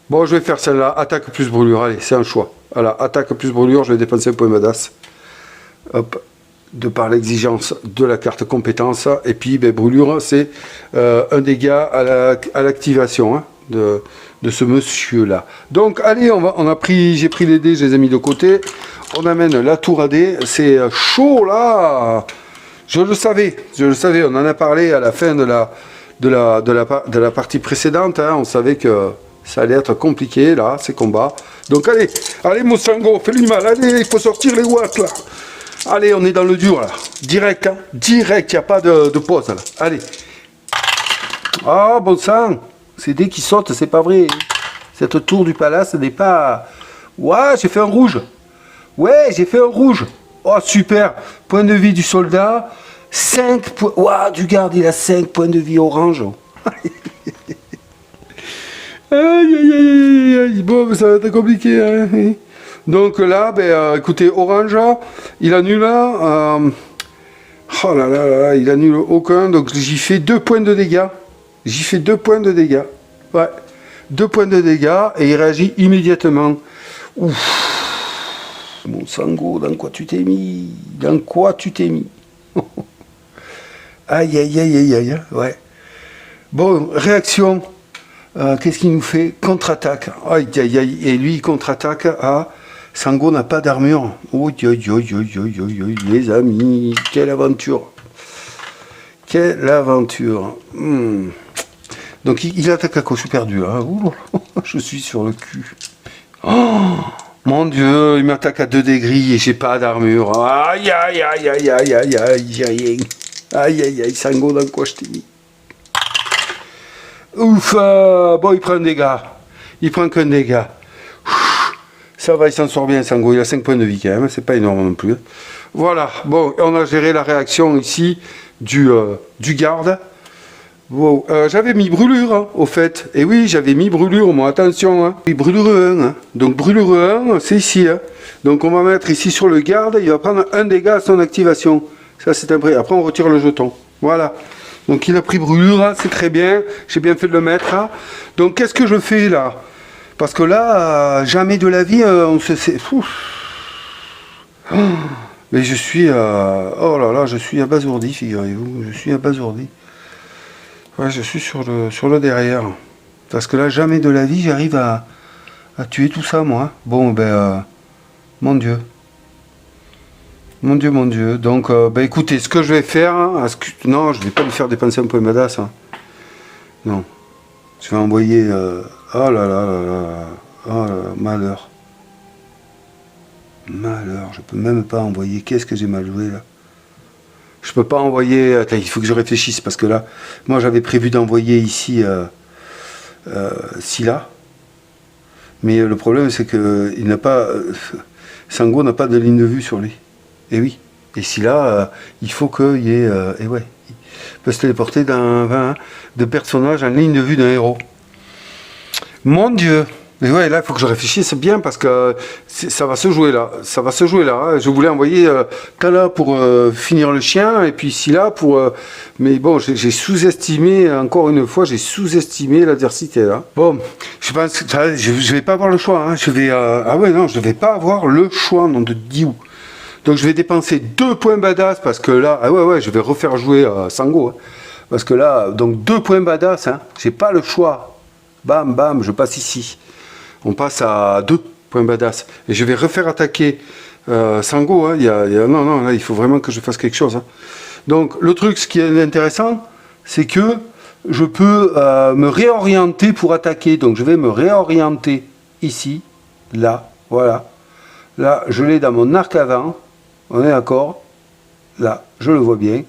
Bon, je vais faire celle-là. Attaque plus brûlure. Allez, c'est un choix. Voilà, attaque plus brûlure. Je vais dépenser un point d'audace. Hop. De par l'exigence de la carte compétence. Et puis, ben, brûlure, c'est un dégât à l'activation hein, de ce monsieur-là. Donc, allez, j'ai pris les dés, je les ai mis de côté. On amène la tour à dés. C'est chaud, là. Je le savais. On en a parlé à la fin de la partie précédente. Hein. On savait que ça allait être compliqué, là, ces combats. Donc, allez, mon Sango, fais-lui mal. Allez, il faut sortir les watts, là. Allez, on est dans le dur, là. Direct, hein. Direct, il n'y a pas de pause, là. Allez. Ah, bon sang. C'est dès qu'il saute, c'est pas vrai. Cette tour du palace n'est pas... Ouais, j'ai fait un rouge. Ouais, j'ai fait un rouge. Oh, super. Point de vie du soldat. 5 points... Ouah, du garde, il a 5 points de vie orange. Aïe. Bon, ça va être compliqué, hein. Donc là, ben, écoutez, orange, il annule. Oh là, il annule aucun. Donc j'y fais 2 points de dégâts. Ouais. 2 points de dégâts et il réagit immédiatement. Ouf. Mon Sango, dans quoi tu t'es mis? Aïe. Ouais. Bon, réaction. Qu'est-ce qu'il nous fait? Contre-attaque. Aïe. Et lui, il contre-attaque à... Sango n'a pas d'armure. Les amis, quelle aventure. Donc il attaque à quoi? Je suis perdu. Hein. Je suis sur le cul. Oh, mon Dieu, il m'attaque à 2 degrés et j'ai pas d'armure. Aïe. Aïe, Sango, dans quoi je t'ai mis? Ouf, bon, il prend un dégât. Il prend qu'un dégât. Ça va, il s'en sort bien, Sango. Il a 5 points de vie quand même, c'est pas énorme non plus. Voilà, bon, on a géré la réaction ici du garde. Wow. J'avais mis brûlure, hein, au fait. Et oui, j'avais mis brûlure, moi, attention. Hein. Oui, brûlure 1. Hein. Donc, brûlure 1, c'est ici. Hein. Donc, on va mettre ici sur le garde. Il va prendre un dégât à son activation. Ça, c'est un prix. Après, on retire le jeton. Voilà. Donc, il a pris brûlure, hein, c'est très bien. J'ai bien fait de le mettre. Hein. Donc, qu'est-ce que je fais là? Parce que là, jamais de la vie, on se sait. Mais je suis. Oh là là, je suis abasourdi, figurez-vous. Je suis abasourdi. Ouais, je suis sur le derrière. Parce que là, jamais de la vie, j'arrive à tuer tout ça, moi. Bon, ben. Mon Dieu. Mon Dieu. Donc, ben écoutez, ce que je vais faire. Hein, non, je ne vais pas lui faire dépenser un point d'audace. Hein. Non. Je vais envoyer. Oh là là, malheur. Malheur, je peux même pas envoyer. Qu'est-ce que j'ai mal joué là? Je peux pas envoyer. Attends, il faut que je réfléchisse parce que là, moi j'avais prévu d'envoyer ici Scylla. Mais le problème c'est que il n'a pas. Sango n'a pas de ligne de vue sur lui. Et oui. Et Scylla, il faut qu'il y ait. Et ouais. Il peut se téléporter de personnage en ligne de vue d'un héros. Mon Dieu! Mais ouais, là, il faut que je réfléchisse bien parce que ça va se jouer là. Ça va se jouer là. Hein. Je voulais envoyer Tala pour finir le chien et puis Scylla pour. Mais bon, j'ai sous-estimé, encore une fois, j'ai sous-estimé l'adversité là. Bon, je pense que je vais pas avoir le choix. Hein. Je vais. Ah ouais, non, je vais pas avoir le choix, nom de Diou. Donc je vais dépenser 2 points badass parce que là. Ah ouais, je vais refaire jouer Sango. Hein. Parce que là, donc 2 points badass, hein. J'ai pas le choix. Bam, bam, je passe ici. On passe à 2 points badass. Et je vais refaire attaquer Sango. Hein. Non, là, il faut vraiment que je fasse quelque chose. Hein. Donc, le truc, ce qui est intéressant, c'est que je peux me réorienter pour attaquer. Donc, je vais me réorienter ici, là, voilà. Là, je l'ai dans mon arc avant. On est d'accord? Là, je le vois bien.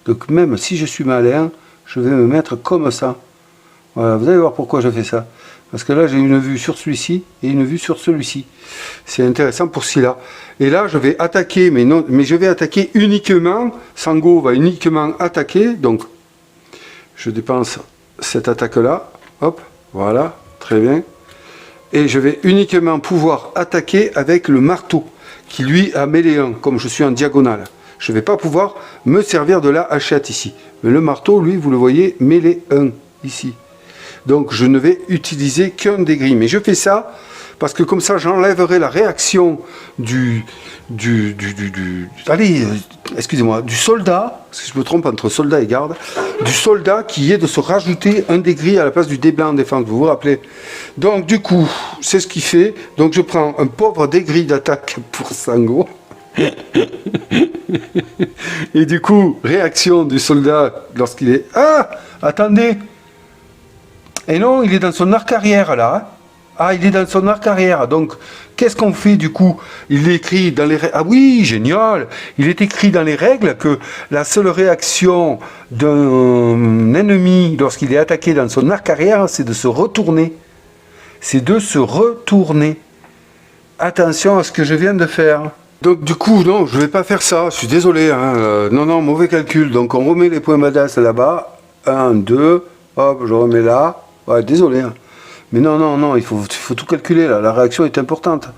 Donc, même si je suis malin, je vais me mettre comme ça. Voilà, vous allez voir pourquoi je fais ça. Parce que là, j'ai une vue sur celui-ci et une vue sur celui-ci. C'est intéressant pour celui-là. Et là, je vais attaquer, mais je vais attaquer uniquement. Sango va uniquement attaquer. Donc, je dépense cette attaque-là. Hop, voilà, très bien. Et je vais uniquement pouvoir attaquer avec le marteau, qui lui a mêlé 1, comme je suis en diagonale. Je ne vais pas pouvoir me servir de la hachette ici. Mais le marteau, lui, vous le voyez, mêlé 1, ici. Donc je ne vais utiliser qu'un des gris. Mais je fais ça parce que comme ça j'enlèverai la réaction allez, excusez-moi, du soldat, parce que je me trompe entre soldat et garde, du soldat qui est de se rajouter un des gris à la place du dé blanc en défense, vous vous rappelez. Donc du coup, c'est ce qu'il fait. Donc je prends un pauvre dé gris d'attaque pour Sango. Et du coup, réaction du soldat lorsqu'il est... Ah, attendez. Et non, il est dans son arc arrière là. Hein. Ah, il est dans son arc arrière. Donc, qu'est-ce qu'on fait du coup? Il est écrit dans les règles. Ah oui, génial. Il est écrit dans les règles que la seule réaction d'un ennemi lorsqu'il est attaqué dans son arc arrière, c'est de se retourner. C'est de se retourner. Attention à ce que je viens de faire. Donc du coup, non, je ne vais pas faire ça. Je suis désolé. Hein. Non, mauvais calcul. Donc on remet les points badass là-bas. 1, 2. Hop, je remets là. Ouais, désolé. Hein. Mais non, il faut tout calculer là. La réaction est importante.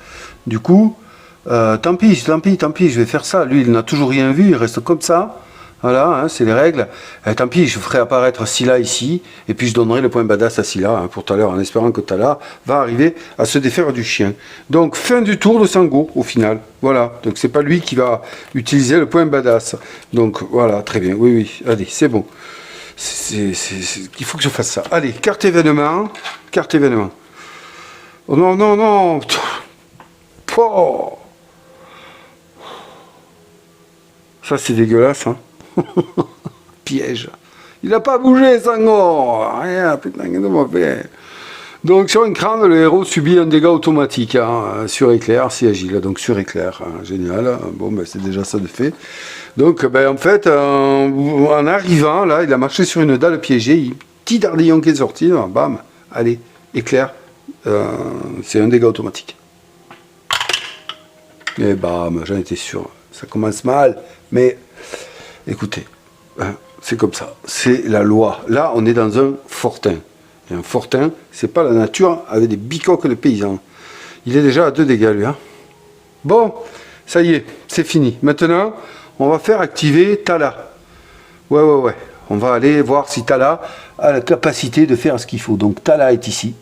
Du coup, tant pis, je vais faire ça. Lui, il n'a toujours rien vu, il reste comme ça. Voilà, hein, c'est les règles. Tant pis, je ferai apparaître Scylla ici. Et puis je donnerai le point badass à Scylla hein, pour tout à l'heure, en espérant que Tala va arriver à se défaire du chien. Donc, fin du tour de Sango, au final. Voilà, donc c'est pas lui qui va utiliser le point badass. Donc voilà, très bien. Oui, allez, c'est bon. Il faut que je fasse ça. Allez, carte événement. Oh non. Oh. Ça, c'est dégueulasse, hein. Piège. Il n'a pas bougé, Sango. Rien, putain, qu'est-ce qu'on va faire? Donc, sur un crâne, le héros subit un dégât automatique. Hein, sur éclair, si agile. Donc, sur éclair. Hein, génial. Bon, ben, c'est déjà ça de fait. Donc, ben, en fait, en arrivant, là, il a marché sur une dalle piégée. Petit dardillon qui est sorti. Là, bam. Allez, éclair. C'est un dégât automatique. Et bam, j'en étais sûr. Ça commence mal. Mais, écoutez, hein, c'est comme ça. C'est la loi. Là, on est dans un fortin. Et un fortin, c'est pas la nature avec des bicoques de paysans. Il est déjà à 2 dégâts, lui. Hein. Bon, ça y est, c'est fini. Maintenant, on va faire activer Tala. Ouais. On va aller voir si Tala a la capacité de faire ce qu'il faut. Donc, Tala est ici.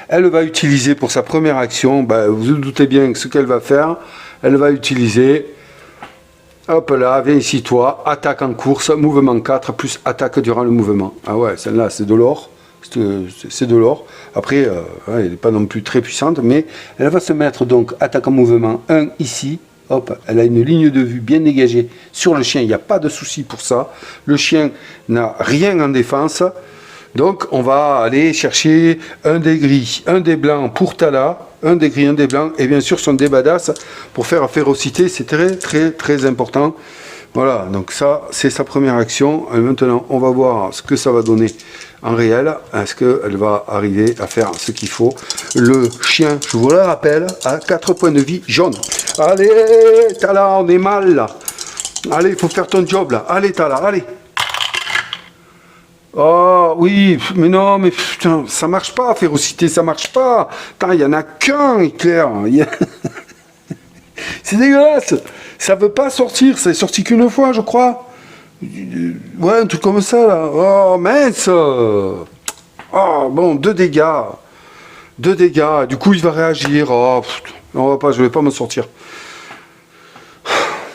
Elle va utiliser pour sa première action, ben, vous vous doutez bien ce qu'elle va faire. Elle va utiliser... Hop là, viens ici toi, attaque en course, mouvement 4, plus attaque durant le mouvement. Ah ouais, celle-là c'est de l'or, c'est de l'or. Après, elle n'est pas non plus très puissante, mais elle va se mettre donc attaque en mouvement 1 ici. Hop, elle a une ligne de vue bien dégagée sur le chien, il n'y a pas de souci pour ça. Le chien n'a rien en défense, Donc on va aller chercher un des gris, un des blancs pour Tala, un des gris, un des blancs, et bien sûr son dé badass pour faire férocité, c'est très très très important. Voilà, donc ça c'est sa première action. Et maintenant on va voir ce que ça va donner en réel. Est-ce qu'elle va arriver à faire ce qu'il faut? Le chien, je vous le rappelle, a 4 points de vie jaune. Allez, Tala, on est mal là. Allez, il faut faire ton job là. Allez, Tala, allez. Oh oui, mais non, mais putain, ça marche pas, férocité, ça marche pas. Putain, il y en a qu'un éclair. C'est dégueulasse. Ça veut pas sortir, ça est sorti qu'une fois, je crois. Ouais, un truc comme ça là. Oh mince. Oh bon, 2 dégâts. 2 dégâts. Du coup, il va réagir. Oh, je vais pas m'en sortir.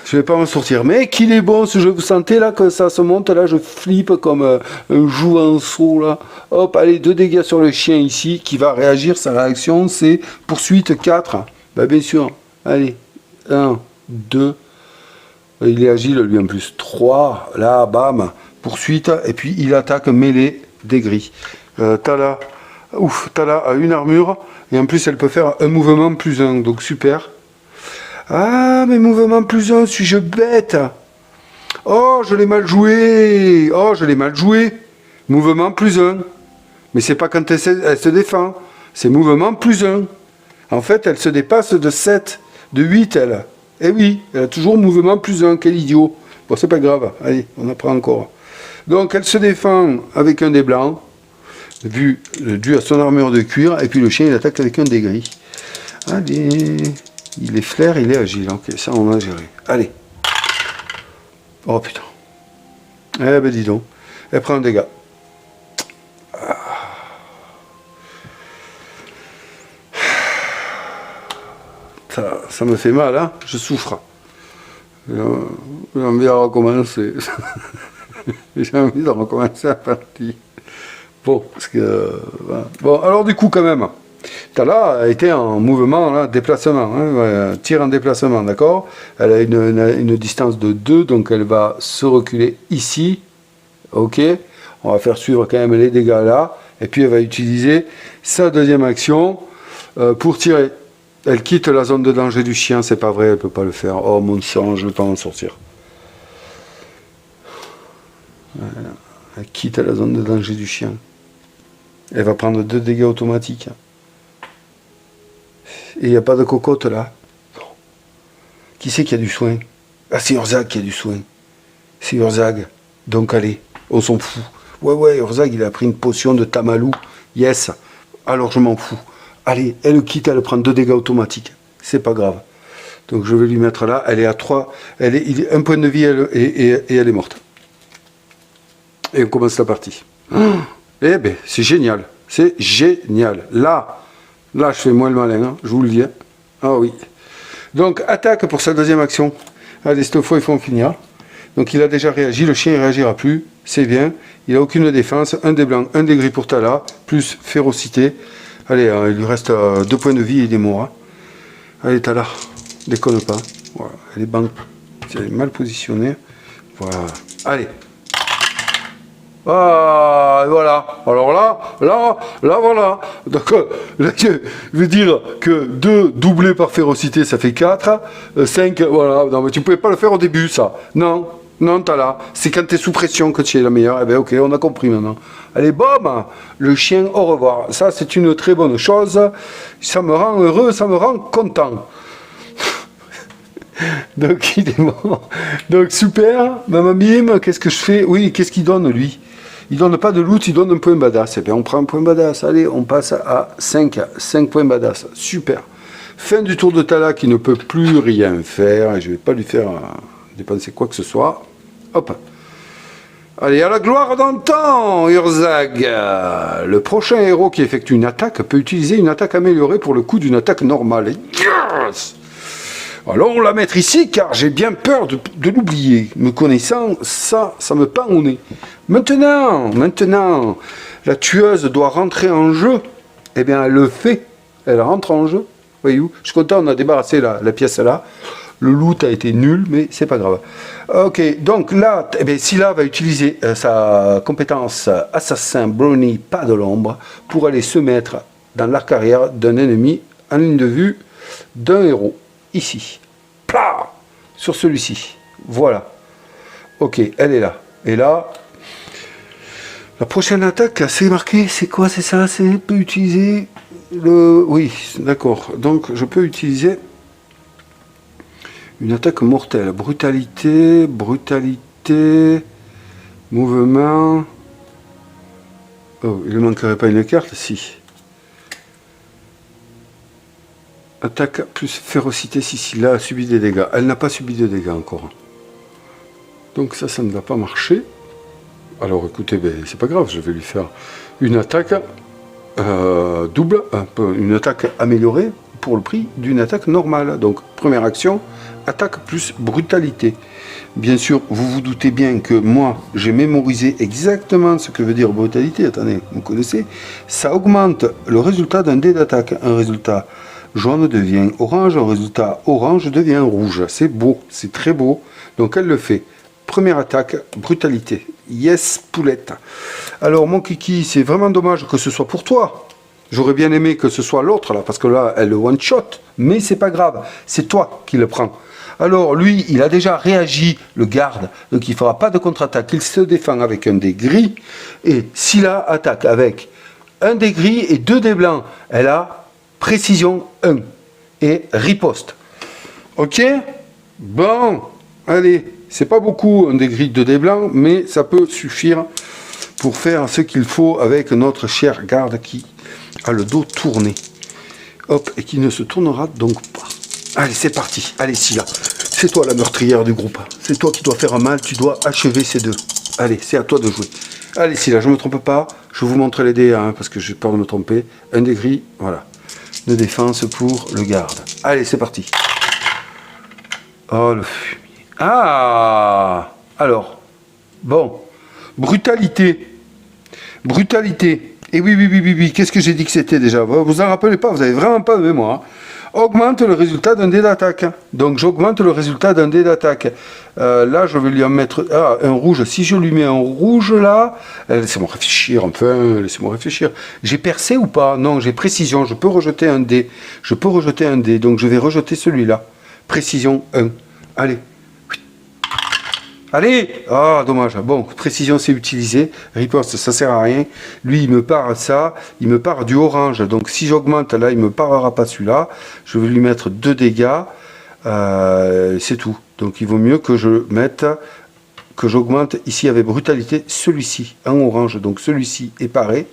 Je vais pas m'en sortir. Mais qu'il est bon ce jeu. Vous sentez là que ça se monte là, je flippe comme un jouvenceau là. Hop, allez, 2 dégâts sur le chien ici qui va réagir. Sa réaction c'est poursuite 4. Bah bien sûr. Allez, 1, 2. Il est agile lui en plus. 3. Là, bam. Poursuite. Et puis il attaque mêlée des gris. Tala a une armure. Et en plus elle peut faire un mouvement +1. Donc super. Ah, mais mouvement +1, suis-je bête? Oh, je l'ai mal joué. Oh, je l'ai mal joué. Mouvement +1. Mais c'est pas quand elle se défend. C'est mouvement +1. En fait, elle se dépasse de 7, de 8, elle. Eh oui, elle a toujours mouvement +1. Quel idiot. Bon, c'est pas grave. Allez, on apprend encore. Donc, elle se défend avec un dé blanc, dû à son armure de cuir. Et puis le chien, il attaque avec un dé gris. Allez. Il est flair, il est agile. Ok, ça on a géré. Allez. Oh putain. Eh ben dis donc. Elle prend un dégât. Ça me fait mal, hein. Je souffre. J'ai envie de recommencer. J'ai envie de recommencer la partie. Bon, parce que... voilà. Bon, alors du coup quand même... Tala a été en mouvement, là, déplacement, hein, tir en déplacement, d'accord? Elle a une distance de 2, donc elle va se reculer ici, ok? On va faire suivre quand même les dégâts là, et puis elle va utiliser sa deuxième action pour tirer. Elle quitte la zone de danger du chien, c'est pas vrai, elle peut pas le faire. Oh mon sang, je ne vais pas m'en sortir. Voilà. Elle quitte la zone de danger du chien. Elle va prendre 2 dégâts automatiques. Et il n'y a pas de cocotte là. Qui c'est qui a du soin? Ah, c'est Urzag qui a du soin. C'est Urzag. Donc allez, on s'en fout. Ouais, Urzag, il a pris une potion de Tamalou. Yes. Alors je m'en fous. Allez, elle quitte, elle prend 2 dégâts automatiques. C'est pas grave. Donc je vais lui mettre là. Elle est à 3. Il est 1 point de vie et elle est morte. Et on commence la partie. Eh ben, c'est génial. C'est génial. Là, je fais moins le malin, hein, je vous le dis. Ah oui. Donc, attaque pour sa deuxième action. Allez, cette fois, il faut en finir. Donc, il a déjà réagi. Le chien, il ne réagira plus. C'est bien. Il n'a aucune défense. Un des blancs, un des gris pour Tala. Plus férocité. Allez, il lui reste 2 points de vie et il est mort. Hein. Allez, Tala. Déconne pas. Voilà. Elle est mal positionnée. Voilà. Allez. Ah, voilà. Alors là, voilà. Donc, là, je veux dire que 2 doublés par férocité, ça fait 4. 5, voilà. Non, mais tu ne pouvais pas le faire au début, ça. Non, t'as là. C'est quand tu es sous pression que tu es la meilleure. Eh bien, ok, on a compris maintenant. Allez, bam, le chien, au revoir. Ça, c'est une très bonne chose. Ça me rend heureux, ça me rend content. Donc, il est mort. Donc, super. Maman Bim, qu'est-ce que je fais? Oui, qu'est-ce qu'il donne, lui? Il donne pas de loot, il donne un point badass. Eh bien, on prend un point badass. Allez, on passe à 5 points badass. Super. Fin du tour de Tala qui ne peut plus rien faire. Et je ne vais pas lui faire dépenser quoi que ce soit. Hop. Allez, à la gloire d'antan, Urzag. Le prochain héros qui effectue une attaque peut utiliser une attaque améliorée pour le coup d'une attaque normale. Yes! Allons la mettre ici, car j'ai bien peur de l'oublier. Me connaissant, ça me pend au nez. Maintenant, la tueuse doit rentrer en jeu. Eh bien, elle le fait. Elle rentre en jeu. Voyez-vous, je suis content, on a débarrassé la pièce là. Le loot a été nul, mais c'est pas grave. Ok, donc là, eh bien, Scylla va utiliser sa compétence Assassin Brownie pas de l'ombre pour aller se mettre dans l'arc arrière d'un ennemi en ligne de vue d'un héros. Ici. Plah, sur celui-ci. Voilà. Ok, elle est là. Et là, la prochaine attaque, là, c'est marqué, c'est quoi, c'est ça, c'est peut utiliser le... Oui, d'accord. Donc, je peux utiliser une attaque mortelle. Brutalité, mouvement... Oh, il ne manquerait pas une carte, si. Attaque plus férocité, si là a subi des dégâts. Elle n'a pas subi de dégâts encore. Donc ça ne va pas marcher. Alors écoutez, ben, c'est pas grave, je vais lui faire une attaque double, une attaque améliorée pour le prix d'une attaque normale. Donc première action, attaque plus brutalité. Bien sûr, vous vous doutez bien que moi, j'ai mémorisé exactement ce que veut dire brutalité. Attendez, vous connaissez. Ça augmente le résultat d'un dé d'attaque. Un résultat jaune devient orange, un résultat orange devient rouge. C'est beau, c'est très beau. Donc elle le fait. Première attaque, brutalité. Yes, poulette. Alors, mon kiki, c'est vraiment dommage que ce soit pour toi. J'aurais bien aimé que ce soit l'autre, là, parce que là, elle le one-shot. Mais c'est pas grave, c'est toi qui le prends. Alors, lui, il a déjà réagi, le garde. Donc, il ne fera pas de contre-attaque. Il se défend avec un dé gris. Et Scylla attaque avec un dé gris et 2 dés blancs. Elle a précision 1 et riposte. Ok? Bon, allez. C'est pas beaucoup un des grilles de dés blancs, mais ça peut suffire pour faire ce qu'il faut avec notre cher garde qui a le dos tourné. Hop, et qui ne se tournera donc pas. Allez, c'est parti. Allez, Scylla. C'est toi la meurtrière du groupe. C'est toi qui dois faire un mal, tu dois achever ces deux. Allez, c'est à toi de jouer. Allez, Scylla, je ne me trompe pas. Je vous montre les dés, hein, parce que j'ai peur de me tromper. Un des gris, voilà. De défense pour le garde. Allez, c'est parti. Oh, le fumier. Ah, alors, bon, brutalité, et oui, qu'est-ce que j'ai dit que c'était déjà? Vous en rappelez pas, vous avez vraiment pas de mémoire. Augmente le résultat d'un dé d'attaque, donc j'augmente le résultat d'un dé d'attaque. Là, je vais lui en mettre un rouge, si je lui mets un rouge là, laissez-moi réfléchir, enfin, laissez-moi réfléchir. J'ai percé ou pas? Non, j'ai précision, je peux rejeter un dé, donc je vais rejeter celui-là, précision 1, allez. Allez! Ah, dommage. Bon, précision, c'est utilisé. Riposte, ça sert à rien. Lui, il me part ça. Il me part du orange. Donc, si j'augmente, là, il ne me parlera pas celui-là. Je vais lui mettre 2 dégâts. C'est tout. Donc, il vaut mieux que je mette, que j'augmente ici avec brutalité celui-ci, en orange. Donc, celui-ci est paré.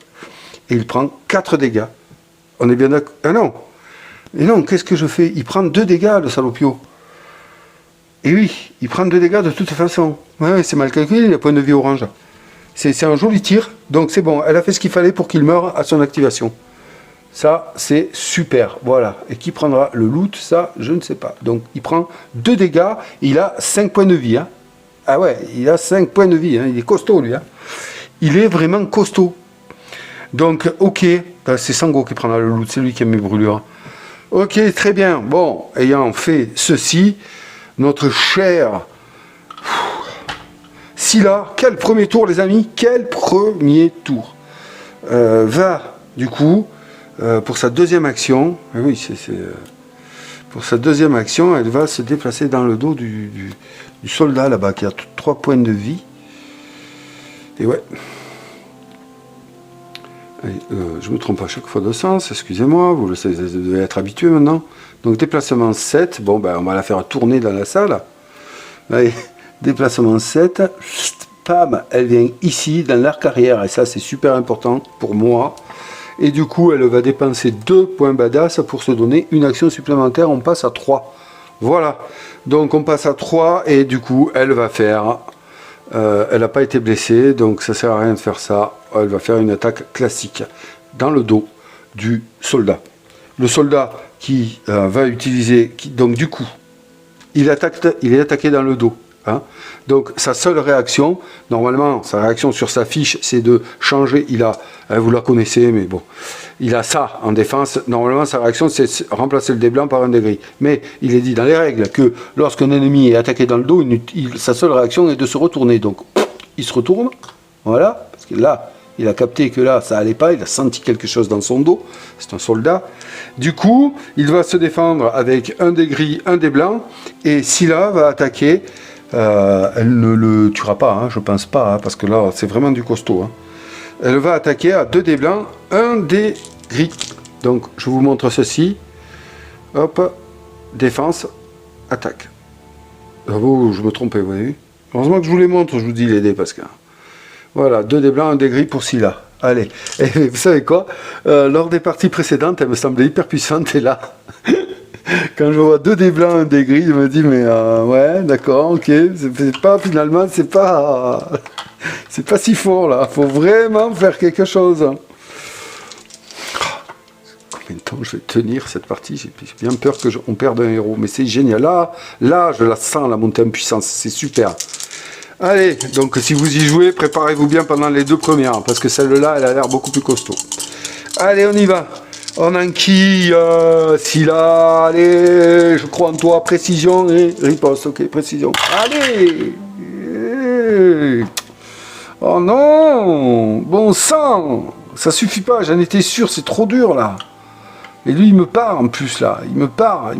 Et il prend 4 dégâts. On est bien d'accord? Ah non! Et non, qu'est-ce que je fais? Il prend 2 dégâts, le salopio. Et oui, il prend 2 dégâts de toute façon. Ouais, c'est mal calculé, il a point de vie orange. C'est un joli tir, donc c'est bon. Elle a fait ce qu'il fallait pour qu'il meure à son activation. Ça, c'est super. Voilà. Et qui prendra le loot? Ça, je ne sais pas. Donc, il prend 2 dégâts. Il a 5 points de vie. Hein. Ah ouais, il a 5 points de vie. Hein. Il est costaud, lui. Hein. Il est vraiment costaud. Donc, ok. C'est Sango qui prendra le loot. C'est lui qui a mes brûlures. Ok, très bien. Bon, ayant fait ceci... Notre cher Scylla, quel premier tour les amis, quel premier tour va du coup pour sa deuxième action, oui pour sa deuxième action, elle va se déplacer dans le dos du soldat là-bas qui a 3 points de vie. Et ouais. Allez, je me trompe à chaque fois de sens, excusez-moi, vous devez être habitué maintenant. Donc déplacement 7, bon ben on va la faire tourner dans la salle. Allez, déplacement 7, pam, elle vient ici dans l'arc arrière, et ça c'est super important pour moi. Et du coup elle va dépenser 2 points badass pour se donner une action supplémentaire, on passe à 3. Voilà, donc on passe à 3 et du coup elle va faire... elle n'a pas été blessée, donc ça sert à rien de faire ça. Elle va faire une attaque classique dans le dos du soldat. Le soldat qui va utiliser, donc du coup, il est attaqué dans le dos. Hein. Donc sa seule réaction, normalement, sa réaction sur sa fiche, c'est de changer. Il a, vous la connaissez, mais bon, il a ça en défense. Normalement, sa réaction, c'est remplacer le dé blanc par un dé gris. Mais il est dit dans les règles que lorsqu'un ennemi est attaqué dans le dos, sa seule réaction est de se retourner. Donc, il se retourne, voilà, parce que là, il a capté que là, ça allait pas, il a senti quelque chose dans son dos. C'est un soldat. Du coup, il va se défendre avec un dé gris, un dé blanc, et Scylla va attaquer. Elle ne le tuera pas, hein, je pense pas, hein, parce que là, c'est vraiment du costaud. Hein. Elle va attaquer à 2 dés blancs, 1 dé gris. Donc, je vous montre ceci. Hop, défense, attaque. J'avoue, je me trompais, vous avez vu. Heureusement que je vous les montre, je vous dis les dés, parce que... Voilà, 2 dés blancs, 1 dé gris pour Scylla. Allez, et vous savez quoi, lors des parties précédentes, elle me semblait hyper puissante, et là... Quand je vois 2 dés blancs, 1 dé gris, je me dis, mais ouais, d'accord, ok, finalement, c'est pas si fort, là. Faut vraiment faire quelque chose. Combien de temps je vais tenir cette partie? J'ai bien peur qu'on perde un héros, mais c'est génial. Là, je la sens, la montée en puissance, c'est super. Allez, donc si vous y jouez, préparez-vous bien pendant les 2 premières, parce que celle-là, elle a l'air beaucoup plus costaud. Allez, on y va. On enquille, Scylla, allez, je crois en toi, précision et riposte, ok, précision. Allez. Oh non, bon sang, ça suffit pas, j'en étais sûr, c'est trop dur là. Et lui, il me part en plus là, il me part,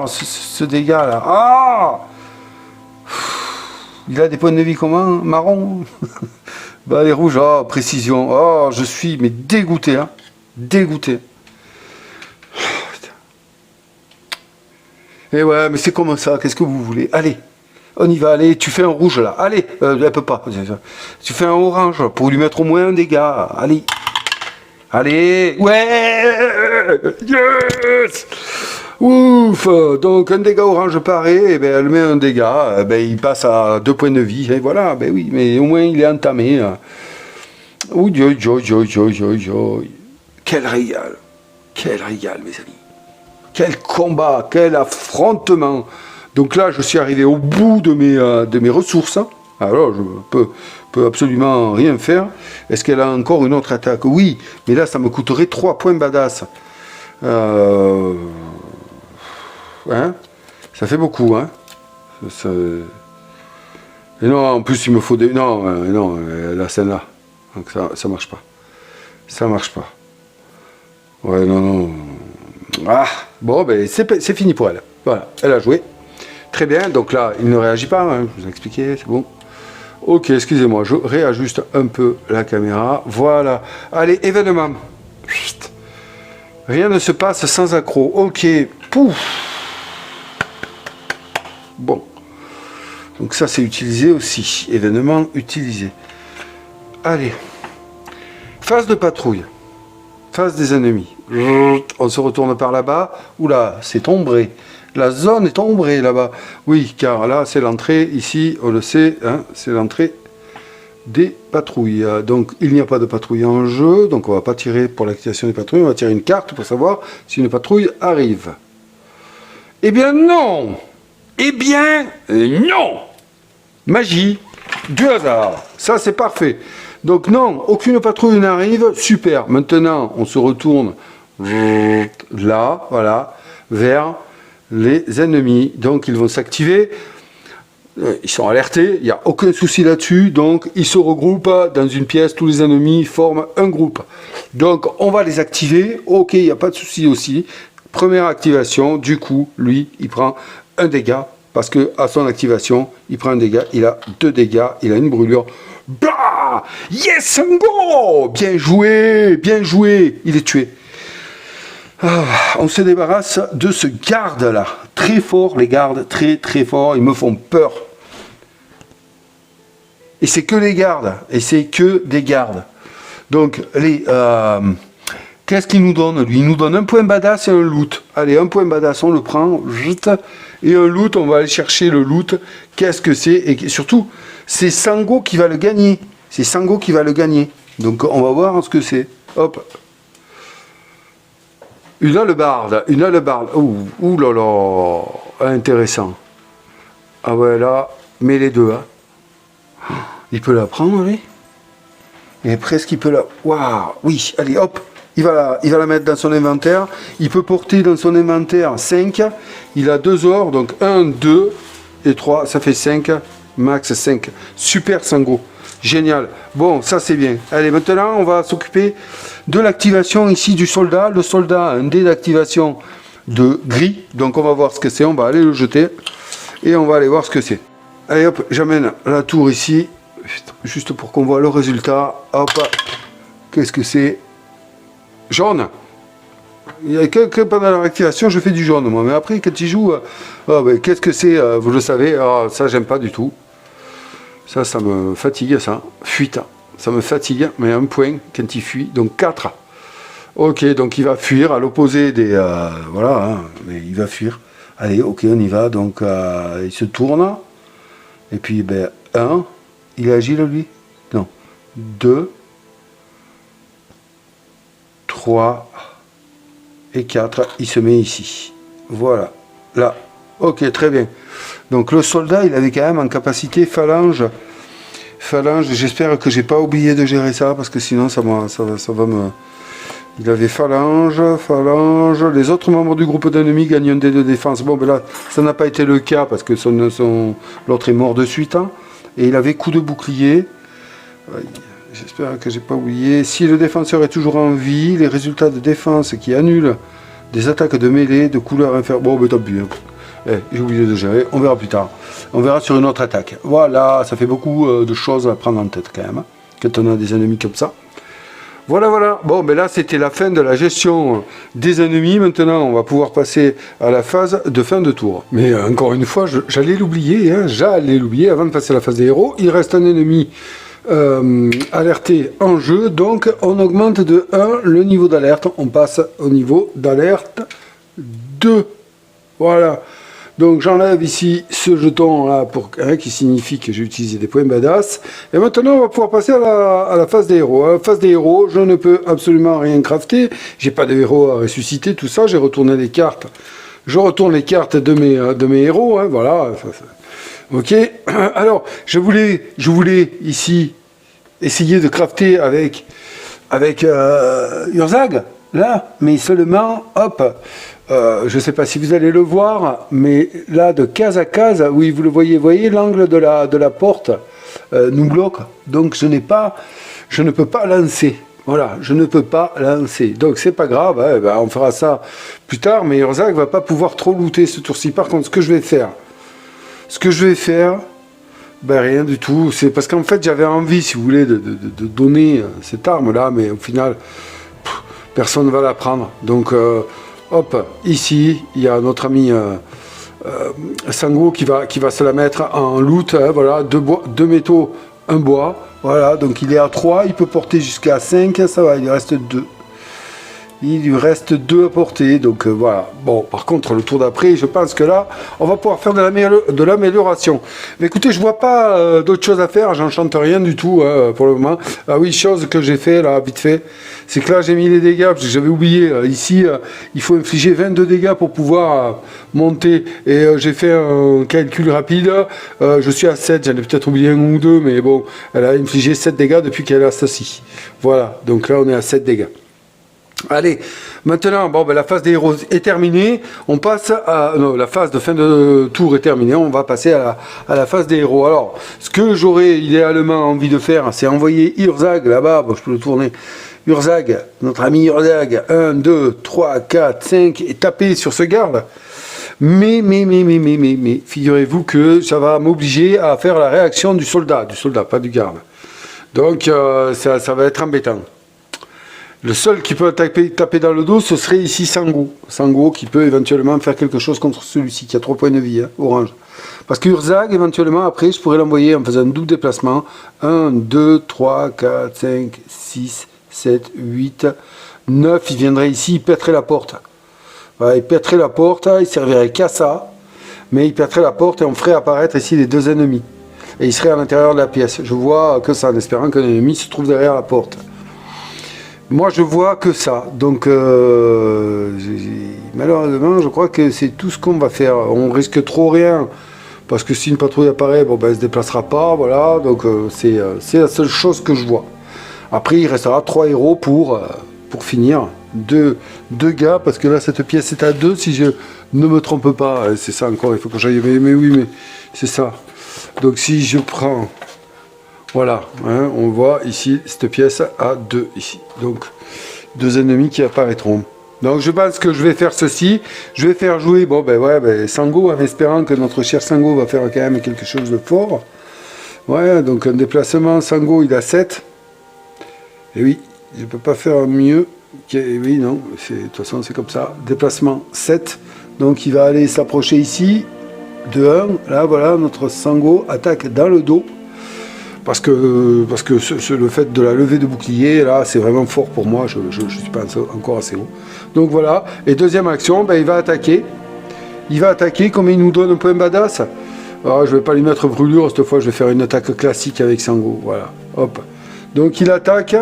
ce dégât là. Ah, il a des points de vie comment? Marron. Bah les rouges, oh, précision, oh, je suis mais dégoûté, hein. Dégoûté. Et ouais, mais c'est comme ça, qu'est-ce que vous voulez? Allez, on y va, allez, tu fais un rouge là, allez, elle peut pas. Tu fais un orange pour lui mettre au moins un dégât, allez. Allez, ouais, yes. Ouf, donc un dégât orange paré, et ben elle met un dégât, ben il passe à 2 points de vie, et voilà, ben oui, mais au moins il est entamé. Ouh, quel régal, mes amis. Quel combat, quel affrontement. Donc là, je suis arrivé au bout de mes ressources. Alors, je peux absolument rien faire. Est-ce qu'elle a encore une autre attaque? Oui, mais là, ça me coûterait 3 points badass. Hein, ça fait beaucoup, hein. Et non, en plus, il me faut des... Non, la scène là. Donc ça marche pas. Ça marche pas. Ouais, non. Ah, bon, ben c'est fini pour elle. Voilà, elle a joué. Très bien, donc là, il ne réagit pas, hein, je vous ai expliqué, c'est bon. Ok, excusez-moi, je réajuste un peu la caméra. Voilà. Allez, événement. Chut. Rien ne se passe sans accroc. Ok, pouf. Bon. Donc ça, c'est utilisé aussi. Événement utilisé. Allez. Phase de patrouille. Phase des ennemis. On se retourne par là-bas. Oula, c'est ombré. La zone est ombrée là-bas. Oui, car là, c'est l'entrée. Ici, on le sait, hein, c'est l'entrée des patrouilles. Donc, il n'y a pas de patrouille en jeu. Donc, on ne va pas tirer pour l'activation des patrouilles. On va tirer une carte pour savoir si une patrouille arrive. Eh bien, non. Eh bien, non. Magie du hasard. Ça, c'est parfait. Donc non, aucune patrouille n'arrive, super. Maintenant, on se retourne là, voilà, vers les ennemis. Donc ils vont s'activer, ils sont alertés, il n'y a aucun souci là-dessus. Donc ils se regroupent dans une pièce, tous les ennemis forment un groupe. Donc on va les activer, ok, il n'y a pas de souci aussi. Première activation, du coup, lui, il prend un dégât, parce que à son activation, il prend un dégât, il a 2 dégâts, il a une brûlure. Bah, yes, go, bien joué, il est tué. On se débarrasse de ce garde là, très fort les gardes, très fort, ils me font peur. Et c'est que les gardes, et c'est que des gardes. Donc qu'est-ce qu'il nous donne lui? Il nous donne un point badass et un loot. Allez, un point badass, on le prend, et un loot, on va aller chercher le loot. Qu'est-ce que c'est? Et surtout, c'est Sango qui va le gagner. C'est Sango qui va le gagner. Donc on va voir ce que c'est. Hop. Une hallebarde. Ouh là là. Intéressant. Ah ouais, là, met les deux. Hein. Il peut la prendre, lui. Et presque, il peut la... Waouh, oui, allez, hop. Il va la mettre dans son inventaire. Il peut porter dans son inventaire 5. Il a 2 ors, donc 1, 2 et 3. Ça fait 5. Max 5. Super Sango. Génial. Bon, ça c'est bien. Allez, maintenant, on va s'occuper de l'activation ici du soldat. Le soldat a un dé d'activation de gris. Donc, on va voir ce que c'est. On va aller le jeter. Et on va aller voir ce que c'est. Allez, hop, j'amène la tour ici. Juste pour qu'on voit le résultat. Hop. Qu'est-ce que c'est? Jaune. Il y a que pendant la réactivation, je fais du jaune, moi. Mais après, quand il joue, qu'est-ce que c'est? Vous le savez, ça, j'aime pas du tout. Ça me fatigue, ça. Fuite. Ça me fatigue, mais un point quand il fuit. Donc 4. Ok, donc il va fuir à l'opposé des... voilà, hein, mais il va fuir. Allez, ok, on y va. Donc, il se tourne. Et puis, 1. Il est agile, lui? Non. 2. 3 et 4, il se met ici. Voilà, là. Ok, très bien. Donc le soldat, il avait quand même en capacité phalange. Phalange, j'espère que j'ai pas oublié de gérer ça, parce que sinon ça va me... Il avait phalange. Les autres membres du groupe d'ennemis gagnent un dé de défense. Bon, ben là, ça n'a pas été le cas, parce que l'autre est mort de suite. Hein. Et il avait coup de bouclier. J'espère que j'ai pas oublié. Si le défenseur est toujours en vie, les résultats de défense qui annulent des attaques de mêlée de couleur inférieure. Bon, ben tant pis. J'ai oublié de gérer. On verra plus tard. On verra sur une autre attaque. Voilà, ça fait beaucoup de choses à prendre en tête quand même. Quand on a des ennemis comme ça. Voilà. Bon, ben là, c'était la fin de la gestion des ennemis. Maintenant, on va pouvoir passer à la phase de fin de tour. Mais encore une fois, j'allais l'oublier. Hein, avant de passer à la phase des héros. Il reste un ennemi alerté en jeu, donc on augmente de 1 le niveau d'alerte, on passe au niveau d'alerte 2. Voilà, donc j'enlève ici ce jeton là qui signifie que j'ai utilisé des points badass, et maintenant on va pouvoir passer à la phase des héros. À la phase des héros, je ne peux absolument rien crafter, j'ai pas de héros à ressusciter, tout ça, j'ai retourné les cartes, je retourne les cartes de mes héros, hein, voilà. Ok, alors je voulais ici essayer de crafter avec Urzag, là, mais seulement, hop, je ne sais pas si vous allez le voir, mais là, de case à case, oui, vous le voyez l'angle de la porte nous bloque, donc je ne peux pas lancer. Voilà, je ne peux pas lancer. Donc c'est pas grave, hein, on fera ça plus tard, mais Urzag va pas pouvoir trop looter ce tour-ci. Par contre, ce que je vais faire, rien du tout. C'est parce qu'en fait, j'avais envie, si vous voulez, de donner cette arme-là, mais au final, personne ne va la prendre. Donc, hop, ici, il y a notre ami Sango qui va se la mettre en loot. Hein, voilà, 2 métaux, 1 bois. Voilà, donc il est à 3, il peut porter jusqu'à 5, ça va, il lui reste 2. Il lui reste 2 à porter, donc voilà. Bon, par contre, le tour d'après, je pense que là, on va pouvoir faire de l'amélioration. Mais écoutez, je vois pas d'autres choses à faire, j'enchante rien du tout pour le moment. Ah oui, chose que j'ai fait, là, vite fait, c'est que là, j'ai mis les dégâts, parce que j'avais oublié, ici, il faut infliger 22 dégâts pour pouvoir monter. Et j'ai fait un calcul rapide, je suis à 7, j'en ai peut-être oublié 1 ou 2, mais bon, elle a infligé 7 dégâts depuis qu'elle a ceci. Voilà, donc là, on est à 7 dégâts. Allez, maintenant, la phase des héros est terminée. On passe à... Non, la phase de fin de tour est terminée. On va passer à la phase des héros. Alors, ce que j'aurais idéalement envie de faire, c'est envoyer Urzag là-bas. Bon, je peux le tourner. Urzag, notre ami Urzag. 1, 2, 3, 4, 5. Et taper sur ce garde. Mais, figurez-vous que ça va m'obliger à faire la réaction du soldat, pas du garde. Donc, ça va être embêtant. Le seul qui peut taper dans le dos, ce serait ici Sango. Sango qui peut éventuellement faire quelque chose contre celui-ci, qui a 3 points de vie, hein, orange. Parce que Urzag, éventuellement, après, je pourrais l'envoyer en faisant un double déplacement. 1, 2, 3, 4, 5, 6, 7, 8, 9. Il viendrait ici, il pèterait la porte. Voilà, il pèterait la porte, il servirait qu'à ça. Mais il pèterait la porte et on ferait apparaître ici les 2 ennemis. Et il serait à l'intérieur de la pièce. Je vois que ça, en espérant qu'un ennemi se trouve derrière la porte. Moi, je vois que ça. Donc, malheureusement, je crois que c'est tout ce qu'on va faire. On risque trop rien. parce que si une patrouille apparaît, bon ben elle se déplacera pas, voilà, donc c'est la seule chose que je vois. Après il restera 3 héros pour finir, deux gars, parce que là cette pièce est à 2 si je ne me trompe pas, c'est ça encore, il faut que j'aille, mais oui, mais c'est ça. Donc si je prends, voilà, hein, on voit ici cette pièce à 2 ici, donc 2 ennemis qui apparaîtront. Donc je pense que je vais faire ceci, je vais faire jouer, bon ben ouais, ben, Sango, en espérant que notre cher Sango va faire quand même quelque chose de fort. Ouais, donc un déplacement, Sango il a 7. Et oui, je ne peux pas faire mieux. Oui, non, de toute façon c'est comme ça. Déplacement 7, donc il va aller s'approcher ici, de 1, là voilà, notre Sango attaque dans le dos. Parce que le fait de la levée de bouclier, là, c'est vraiment fort pour moi, je ne suis pas encore assez haut. Donc voilà, et deuxième action, ben, il va attaquer. Il va attaquer, comme il nous donne un point badass. Alors, je ne vais pas lui mettre brûlure, cette fois je vais faire une attaque classique avec Sango, voilà, hop. Donc il attaque,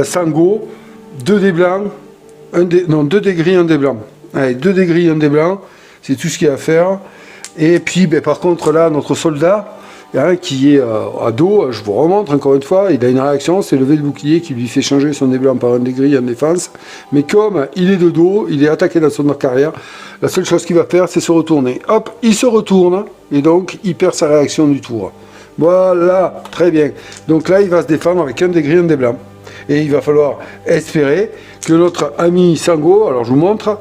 Sango, 2 dés blancs, 2 dés gris, 1 dé blanc. Allez, 2 dés gris, 1 dé blanc, c'est tout ce qu'il y a à faire. Et puis, ben, par contre, là, notre soldat, hein, qui est à dos, je vous remontre encore une fois, il a une réaction, c'est lever le bouclier qui lui fait changer son dé blanc par un dé gris en défense. Mais comme il est de dos, il est attaqué dans son arc arrière, la seule chose qu'il va faire, c'est se retourner. Hop, il se retourne, et donc il perd sa réaction du tour. Voilà, très bien. Donc là, il va se défendre avec un dé gris, un dé blanc. Et il va falloir espérer que notre ami Sango, alors je vous montre,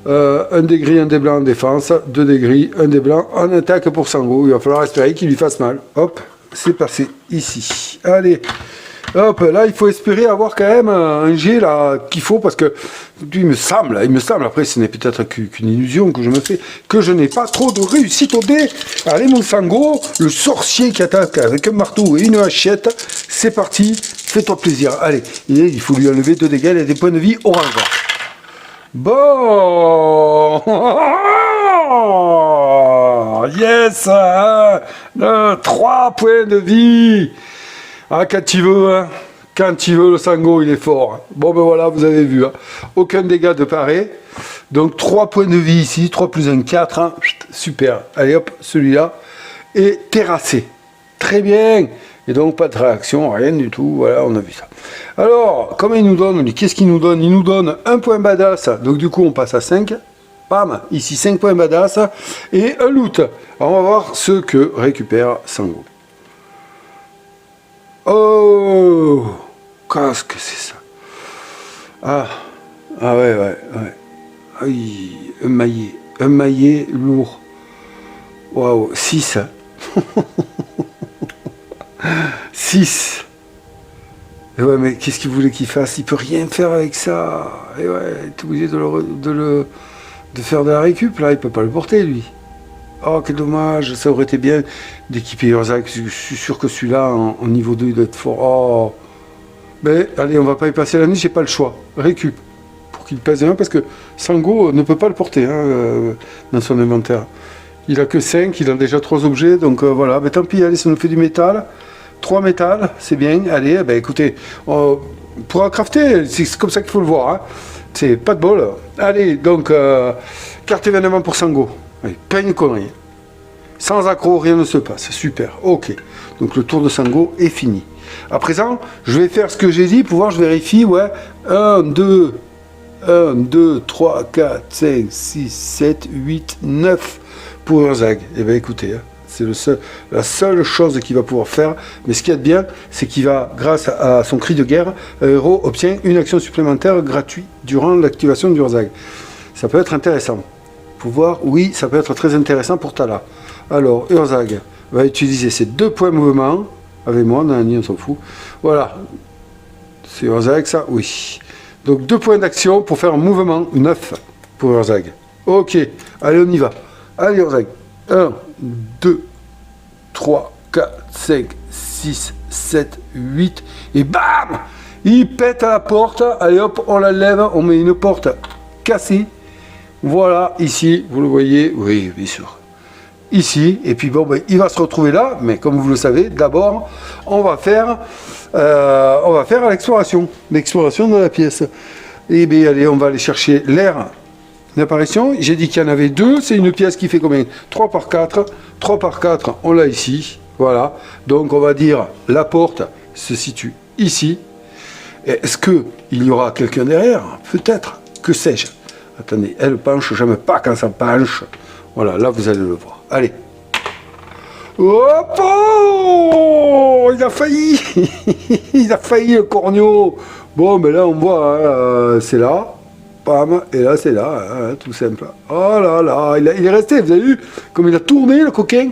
un dé gris, un dé blanc en défense, 2 dés gris, un dé blanc en attaque pour Sango. Il va falloir espérer qu'il lui fasse mal. Hop, c'est passé ici. Allez, hop, là il faut espérer avoir quand même un jet là qu'il faut, parce que il me semble, après ce n'est peut-être qu'une illusion que je me fais, que je n'ai pas trop de réussite au dé. Allez mon Sango, le sorcier qui attaque avec un marteau et une hachette, c'est parti, fais-toi plaisir. Allez, il faut lui enlever 2 dégâts, il a des points de vie orange. Bon, yes, 3 points de vie. Ah, quand il veut, hein. Quand il veut, le Sango, il est fort. Bon, ben voilà, vous avez vu. Hein. Aucun dégât de paré. Donc, 3 points de vie ici. 3 plus 1, 4. Hein. Super. Allez, hop, celui-là est terrassé. Très bien. Et donc, pas de réaction, rien du tout. Voilà, on a vu ça. Alors, comment il nous donne? Qu'est-ce qu'il nous donne? Il nous donne un point badass. Donc, du coup, on passe à 5. Bam. Ici, 5 points badass. Et un loot. Alors, on va voir ce que récupère Sango. Oh, qu'est-ce que c'est ça? Ah ouais. Aïe, un maillet lourd. Waouh, 6. 6. Et ouais, mais qu'est-ce qu'il voulait qu'il fasse? Il peut rien faire avec ça. Et ouais, il est obligé de faire de la récup, là, il peut pas le porter, lui. Oh, quel dommage, ça aurait été bien d'équiper Urzac. Je suis sûr que celui-là, en niveau 2, il doit être fort. Oh. Mais allez, on va pas y passer la nuit, j'ai pas le choix. Récup, pour qu'il pèse 1, parce que Sango ne peut pas le porter hein, dans son inventaire. Il a que 5, il a déjà 3 objets, donc voilà. Mais tant pis, allez, ça nous fait du métal. 3 métal, c'est bien. Allez, ben écoutez, on pourra crafter, c'est comme ça qu'il faut le voir. Hein. C'est pas de bol. Allez, donc, carte événement pour Sango. Allez, pas une connerie. Sans accro, rien ne se passe. Super, ok. Donc le tour de Sango est fini. À présent, je vais faire ce que j'ai dit pour voir, je vérifie, ouais. 1, 2, 3, 4, 5, 6, 7, 8, 9 pour Urzag. Eh bien écoutez, hein, c'est la seule chose qu'il va pouvoir faire. Mais ce qu'il y a de bien, c'est qu'il va, grâce à son cri de guerre, un héros obtient une action supplémentaire gratuite durant l'activation d'Urzag. Ça peut être intéressant. Pouvoir, oui, ça peut être très intéressant pour Tala. Alors, Urzag va utiliser ses 2 points mouvement. Avec moi, on s'en fout. Voilà. C'est Urzag, ça? Oui. Donc, 2 points d'action pour faire un mouvement 9 pour Urzag. Ok. Allez, on y va. Allez, Urzag. 1, 2, 3, 4, 5, 6, 7, 8. Et bam! Il pète à la porte. Allez, hop, on la lève. On met une porte cassée. Voilà, ici, vous le voyez, oui, bien sûr. Ici, et puis bon, ben, il va se retrouver là, mais comme vous le savez, d'abord, on va faire l'exploration de la pièce. Et bien, allez, on va aller chercher l'air d'apparition. J'ai dit qu'il y en avait 2. C'est une pièce qui fait combien? 3 par 4. 3 par 4, on l'a ici. Voilà. Donc on va dire la porte se situe ici. Est-ce qu'il y aura quelqu'un derrière? Peut-être. Que sais-je? Attendez, elle penche. J'aime pas quand ça penche. Voilà, là vous allez le voir. Allez. Hop, oh, il a failli. Il a failli le corneau. Bon, mais là on voit, hein, c'est là. Pam, et là c'est là, hein, tout simple. Oh là là, il est resté, vous avez vu comme il a tourné le coquin.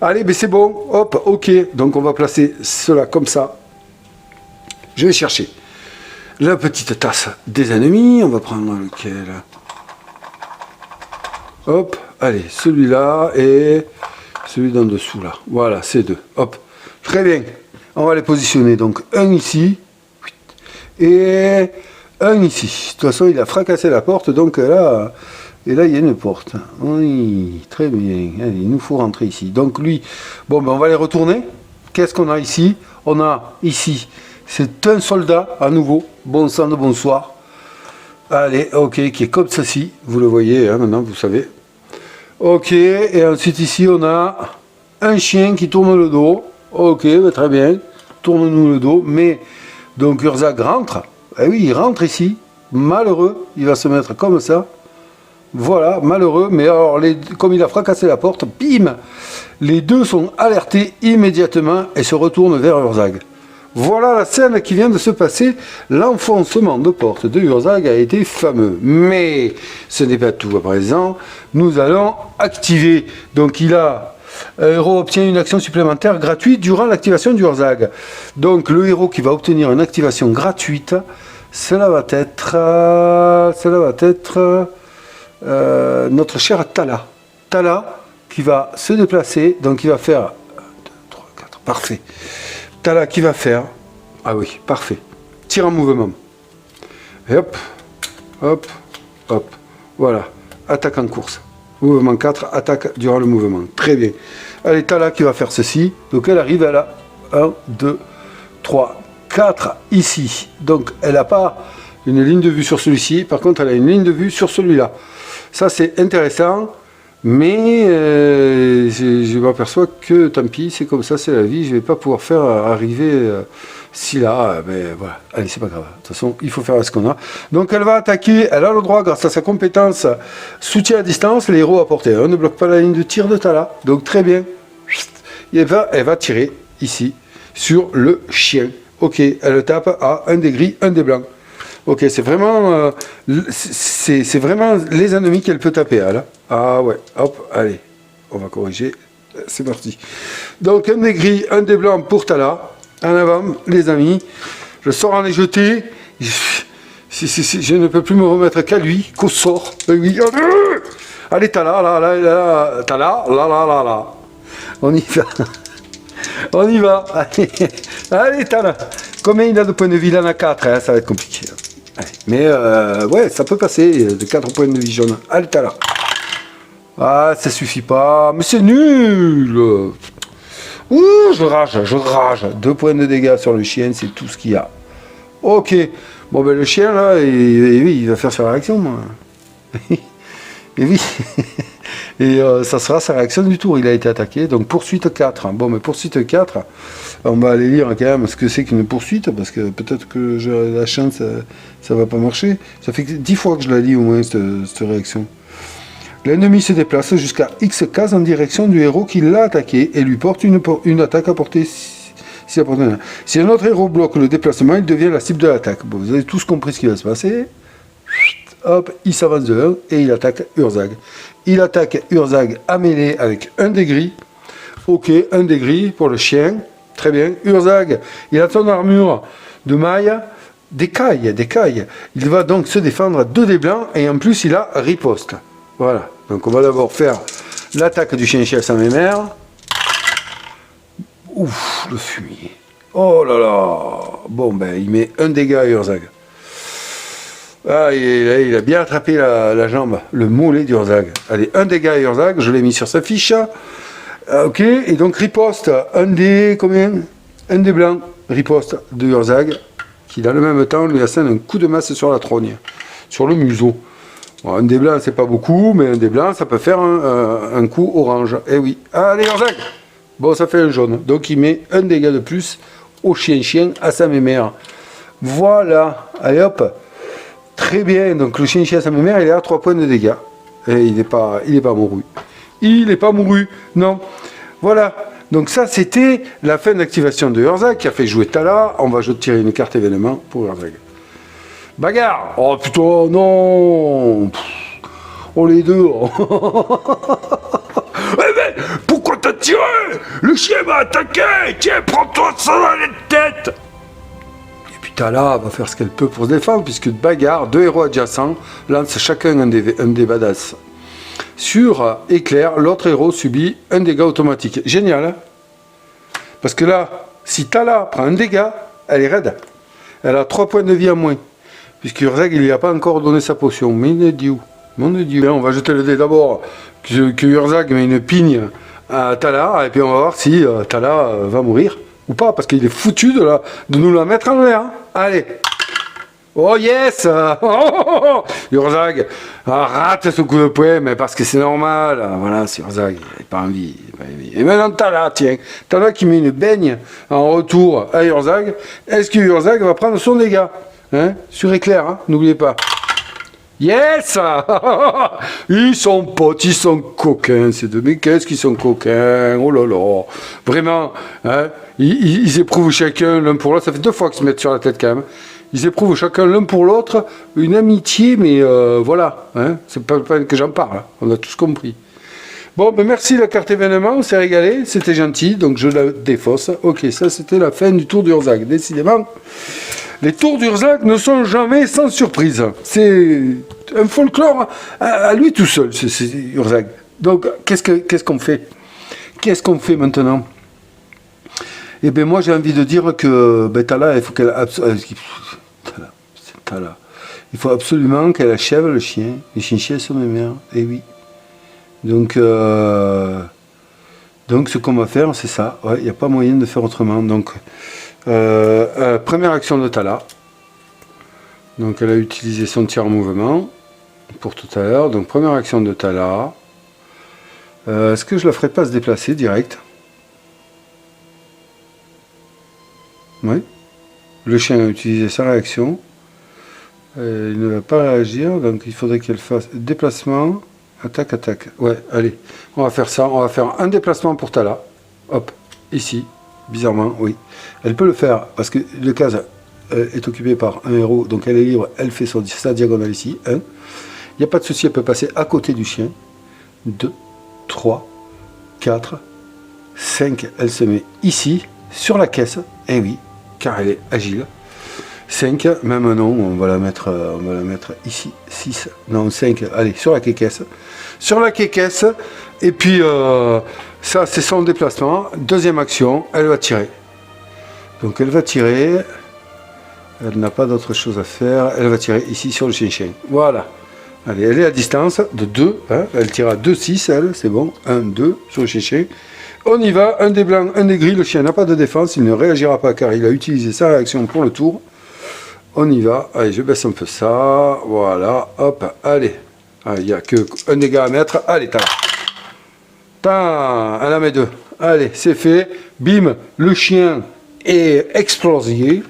Allez, mais c'est bon, hop, ok. Donc on va placer cela comme ça. Je vais chercher la petite tasse des ennemis. On va prendre lequel? Hop, allez, celui-là et celui d'en dessous là. Voilà, ces deux. Hop, très bien. On va les positionner. Donc un ici et un ici. De toute façon, il a fracassé la porte, donc là, et là, il y a une porte. Oui, très bien. Allez, il nous faut rentrer ici. Donc lui, bon, ben, on va les retourner. Qu'est-ce qu'on a ici? On a ici, c'est un soldat à nouveau. Bon sang de bonsoir. Allez, ok, qui est comme ceci. Vous le voyez, hein, maintenant, vous savez. Ok, et ensuite ici, on a un chien qui tourne le dos. Ok, ben, très bien. Tourne-nous le dos. Mais, donc, Urzag rentre. Eh oui, il rentre ici, malheureux, il va se mettre comme ça. Voilà, malheureux, mais alors, comme il a fracassé la porte, bim, les deux sont alertés immédiatement et se retournent vers Urzag. Voilà la scène qui vient de se passer. L'enfoncement de porte de Urzag a été fameux. Mais ce n'est pas tout à présent. Nous allons activer. Donc il a... Un héros obtient une action supplémentaire gratuite durant l'activation du Urzag. Donc le héros qui va obtenir une activation gratuite, cela va être notre cher Tala. Tala qui va se déplacer, donc il va faire 1, 2, 3, 4, parfait. Tala qui va faire, ah oui, parfait, tir en mouvement. Et hop, hop, hop, voilà, attaque en course. Mouvement 4, attaque durant le mouvement. Très bien. Allez, Tala qui va faire ceci. Donc elle arrive, elle a 1, 2, 3, 4 ici. Donc elle n'a pas une ligne de vue sur celui-ci. Par contre, elle a une ligne de vue sur celui-là. Ça, c'est intéressant. Mais je m'aperçois que tant pis, c'est comme ça, c'est la vie. Je ne vais pas pouvoir faire arriver si là. Mais voilà, allez, c'est pas grave. De toute façon, il faut faire ce qu'on a. Donc elle va attaquer. Elle a le droit, grâce à sa compétence soutien à distance, les héros à portée. On ne bloque pas la ligne de tir de Tala. Donc très bien. Et elle va tirer ici sur le chien. Ok, elle tape à un des gris, un des blancs. Ok, c'est vraiment les ennemis qu'elle peut taper. Là. Ah ouais, hop, allez, on va corriger. C'est parti. Donc un des gris, un des blancs pour Tala. En avant, les amis. Je sors en les jeter. Je ne peux plus me remettre qu'à lui, qu'au sort. Oui. Allez, Tala, là, Tala, là. On y va. On y va. Allez, Tala. Combien il a de points de vie? Il en a 4, hein, ça va être compliqué. Allez. Mais ouais, ça peut passer, de 4 points de vie jaune. Allez, Tala. Ah, ça suffit pas. Mais c'est nul. Ouh, je rage. 2 points de dégâts sur le chien, c'est tout ce qu'il y a. Ok. Bon, ben le chien, là, il va faire sa réaction, moi. Et oui. Et ça sera sa réaction du tour. Il a été attaqué. Donc, poursuite 4. Bon, mais poursuite 4, on va aller lire quand même ce que c'est qu'une poursuite, parce que peut-être que j'ai la chance, ça va pas marcher. Ça fait 10 fois que je la lis au moins, cette réaction. L'ennemi se déplace jusqu'à X cases en direction du héros qui l'a attaqué et lui porte une attaque à portée. Si un autre héros bloque le déplacement, il devient la cible de l'attaque. Bon, vous avez tous compris ce qui va se passer. Hop, il s'avance de 1 et il attaque Urzag. Il attaque Urzag à mêlée avec un des gris. Ok, un des gris pour le chien. Très bien. Urzag, il a son armure de maille. D'écailles. Il va donc se défendre à 2 dés blancs et en plus il a riposte. Voilà. Donc on va d'abord faire l'attaque du chien chef sans mémère. Ouf, le fumier. Oh là là. Bon, ben il met un dégât à Urzag. Ah, il a bien attrapé la jambe, le mollet d'Urzag. Allez, un dégât à Urzag, je l'ai mis sur sa fiche. Ok, et donc riposte, un des blancs, riposte de Urzag, qui dans le même temps lui assène un coup de masse sur la trogne, sur le museau. Bon, un dé blanc, c'est pas beaucoup, mais un dé blanc, ça peut faire un coup orange. Eh oui. Allez, Urzac. Bon, ça fait un jaune. Donc, il met un dégât de plus au chien-chien, à sa mémère. Voilà. Allez, hop. Très bien. Donc, le chien-chien à sa mémère, il est à 3 points de dégâts. Et il n'est pas mouru. Il n'est pas mouru. Non. Voilà. Donc, ça, c'était la fin d'activation de Urzac qui a fait jouer Tala. On va tirer une carte événement pour Urzac. Bagarre. Oh, putain, non. Oh, les deux. Eh ben, pourquoi t'as tiré? Le chien m'a attaqué. Tiens, prends-toi ça dans la tête. Et puis Tala va faire ce qu'elle peut pour se défendre, puisque bagarre, 2 héros adjacents lancent chacun un des badass. Sur éclair, l'autre héros subit un dégât automatique. Génial, hein? Parce que là, si Tala prend un dégât, elle est raide. Elle a 3 points de vie en moins. Puisque Urzac, il n'y a pas encore donné sa potion. Mais il est dit où? Mon Dieu. On va jeter le dé d'abord. Que Urzac met une pigne à Tala. Et puis on va voir si Tala va mourir ou pas. Parce qu'il est foutu de nous la mettre en l'air. Hein. Allez. Oh yes. Urzac rate ce coup de poing. Mais parce que c'est normal. Voilà, c'est Urzac. Il n'a pas envie. Et maintenant Tala, tiens. Tala qui met une baigne en retour à Urzac. Est-ce que Urzac va prendre son dégât? Hein, sur éclair, hein, n'oubliez pas. Yes. Ils sont potes, ils sont coquins, ces deux. Mais qu'est-ce qu'ils sont coquins? Oh là là. Vraiment, hein, ils éprouvent chacun l'un pour l'autre. Ça fait 2 fois qu'ils se mettent sur la tête quand même. Ils éprouvent chacun l'un pour l'autre une amitié, mais voilà. Hein, c'est pas que j'en parle. Hein, on a tous compris. Bon, ben merci la carte événement, on s'est régalé, c'était gentil, donc je la défausse. Ok, ça c'était la fin du tour d'Urzac. Décidément, les tours d'Urzac ne sont jamais sans surprise. C'est un folklore à lui tout seul, c'est Urzac. Donc, qu'est-ce qu'on fait? Qu'est-ce qu'on fait maintenant? Eh bien, moi j'ai envie de dire que Tala, il faut qu'elle... Tala. Il faut absolument qu'elle achève le chien. Les chiens sont mes mères, eh oui. Donc ce qu'on va faire, c'est ça. Il n'y a pas moyen de faire autrement. Donc, première action de Tala. Donc, elle a utilisé son tir en mouvement pour tout à l'heure. Donc, première action de Tala. Est-ce que je la ferai pas se déplacer direct? Oui. Le chien a utilisé sa réaction. Il ne va pas réagir. Donc, il faudrait qu'elle fasse déplacement. Attaque, attaque. Ouais, allez. On va faire ça. On va faire un déplacement pour Tala. Hop, ici. Bizarrement, oui. Elle peut le faire parce que le case est occupé par un héros. Donc elle est libre. Elle fait sa diagonale ici. 1. Il n'y a pas de souci. Elle peut passer à côté du chien. 2, 3, 4, 5. Elle se met ici, sur la caisse. Eh oui, car elle est agile. 5, même non, on va la mettre ici, 6, non 5, allez, sur la quéquesse. Sur la quéquesse, et puis ça c'est son déplacement. Deuxième action, elle va tirer. Donc elle va tirer, elle n'a pas d'autre chose à faire, elle va tirer ici sur le chien-chien. Voilà. Allez, elle est à distance de 2, hein, elle tire à 2, 6, elle, c'est bon. 1, 2 sur le chien-chien. On y va, un des blancs, un des gris, le chien n'a pas de défense, il ne réagira pas car il a utilisé sa réaction pour le tour. On y va, allez, je baisse un peu ça, voilà, hop, allez. Il n'y a qu'un dégât à mettre, allez, Tala. Elle en met 2. Allez, c'est fait, bim, le chien est explosé.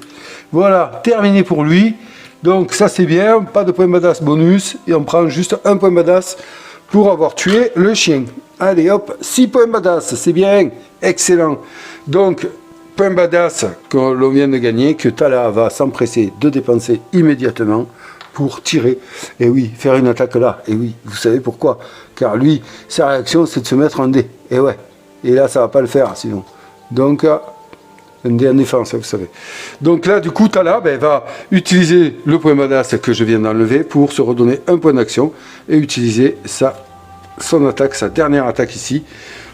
Voilà, terminé pour lui. Donc ça c'est bien, pas de point badass bonus, et on prend juste un point badass pour avoir tué le chien. Allez, hop, 6 points badass, c'est bien, excellent. Donc, point badass que l'on vient de gagner, que Tala va s'empresser de dépenser immédiatement pour tirer. Et oui, faire une attaque là. Et oui, vous savez pourquoi? Car lui, sa réaction, c'est de se mettre en dé. Et ouais, et là, ça va pas le faire sinon. Donc, un dé en défense, vous savez. Donc là, du coup, Tala va utiliser le point badass que je viens d'enlever pour se redonner un point d'action et utiliser son attaque, sa dernière attaque ici,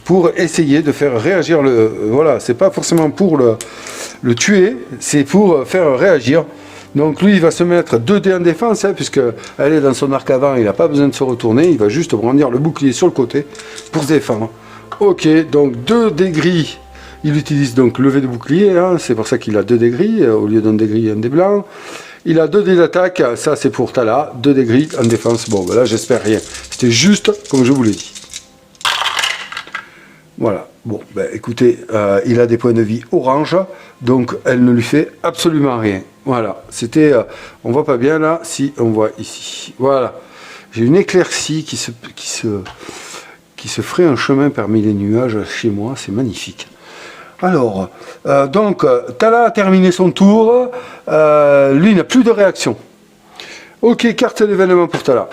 pour essayer de faire réagir voilà, c'est pas forcément pour le tuer, c'est pour faire réagir. Donc lui, il va se mettre 2 dés en défense, hein, puisque elle est dans son arc avant, il n'a pas besoin de se retourner, il va juste brandir le bouclier sur le côté pour se défendre. Ok, donc 2 dés gris, il utilise donc levé de bouclier, hein, c'est pour ça qu'il a 2 dés gris, au lieu d'un dé gris et un dé blanc. Il a 2 dés d'attaque, ça c'est pour Tala, 2 dés gris en défense. Bon, ben là j'espère rien. C'était juste comme je vous l'ai dit. Voilà. Bon, ben écoutez, il a des points de vie orange, donc elle ne lui fait absolument rien. Voilà. C'était, on voit pas bien là, si on voit ici. Voilà. J'ai une éclaircie qui se ferait un chemin parmi les nuages chez moi. C'est magnifique. Alors, donc, Tala a terminé son tour. Lui n'a plus de réaction. Ok, carte d'événement pour Tala.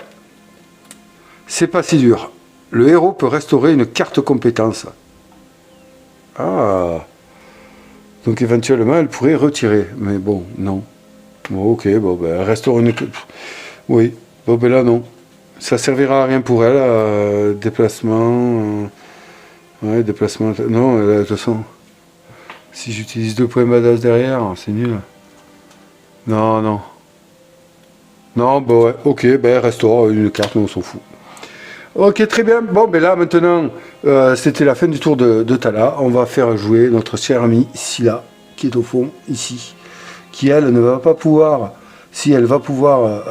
C'est pas si dur. Le héros peut restaurer une carte compétence. Ah. Donc éventuellement, elle pourrait retirer. Mais bon, non. Bon, ok, bon, ben, elle restaure une... Oui, bon, ben là, non. Ça servira à rien pour elle. Déplacement... Ouais, déplacement... Non, de toute façon... Si j'utilise 2 points badass derrière, c'est nul. Non, non. Non, bah ouais, ok, ben restaure une carte, mais on s'en fout. Ok, très bien. Bon, ben là, maintenant, c'était la fin du tour de Tala. On va faire jouer notre chère amie Scylla, qui est au fond, ici. Qui, elle, ne va pas pouvoir... Si elle va pouvoir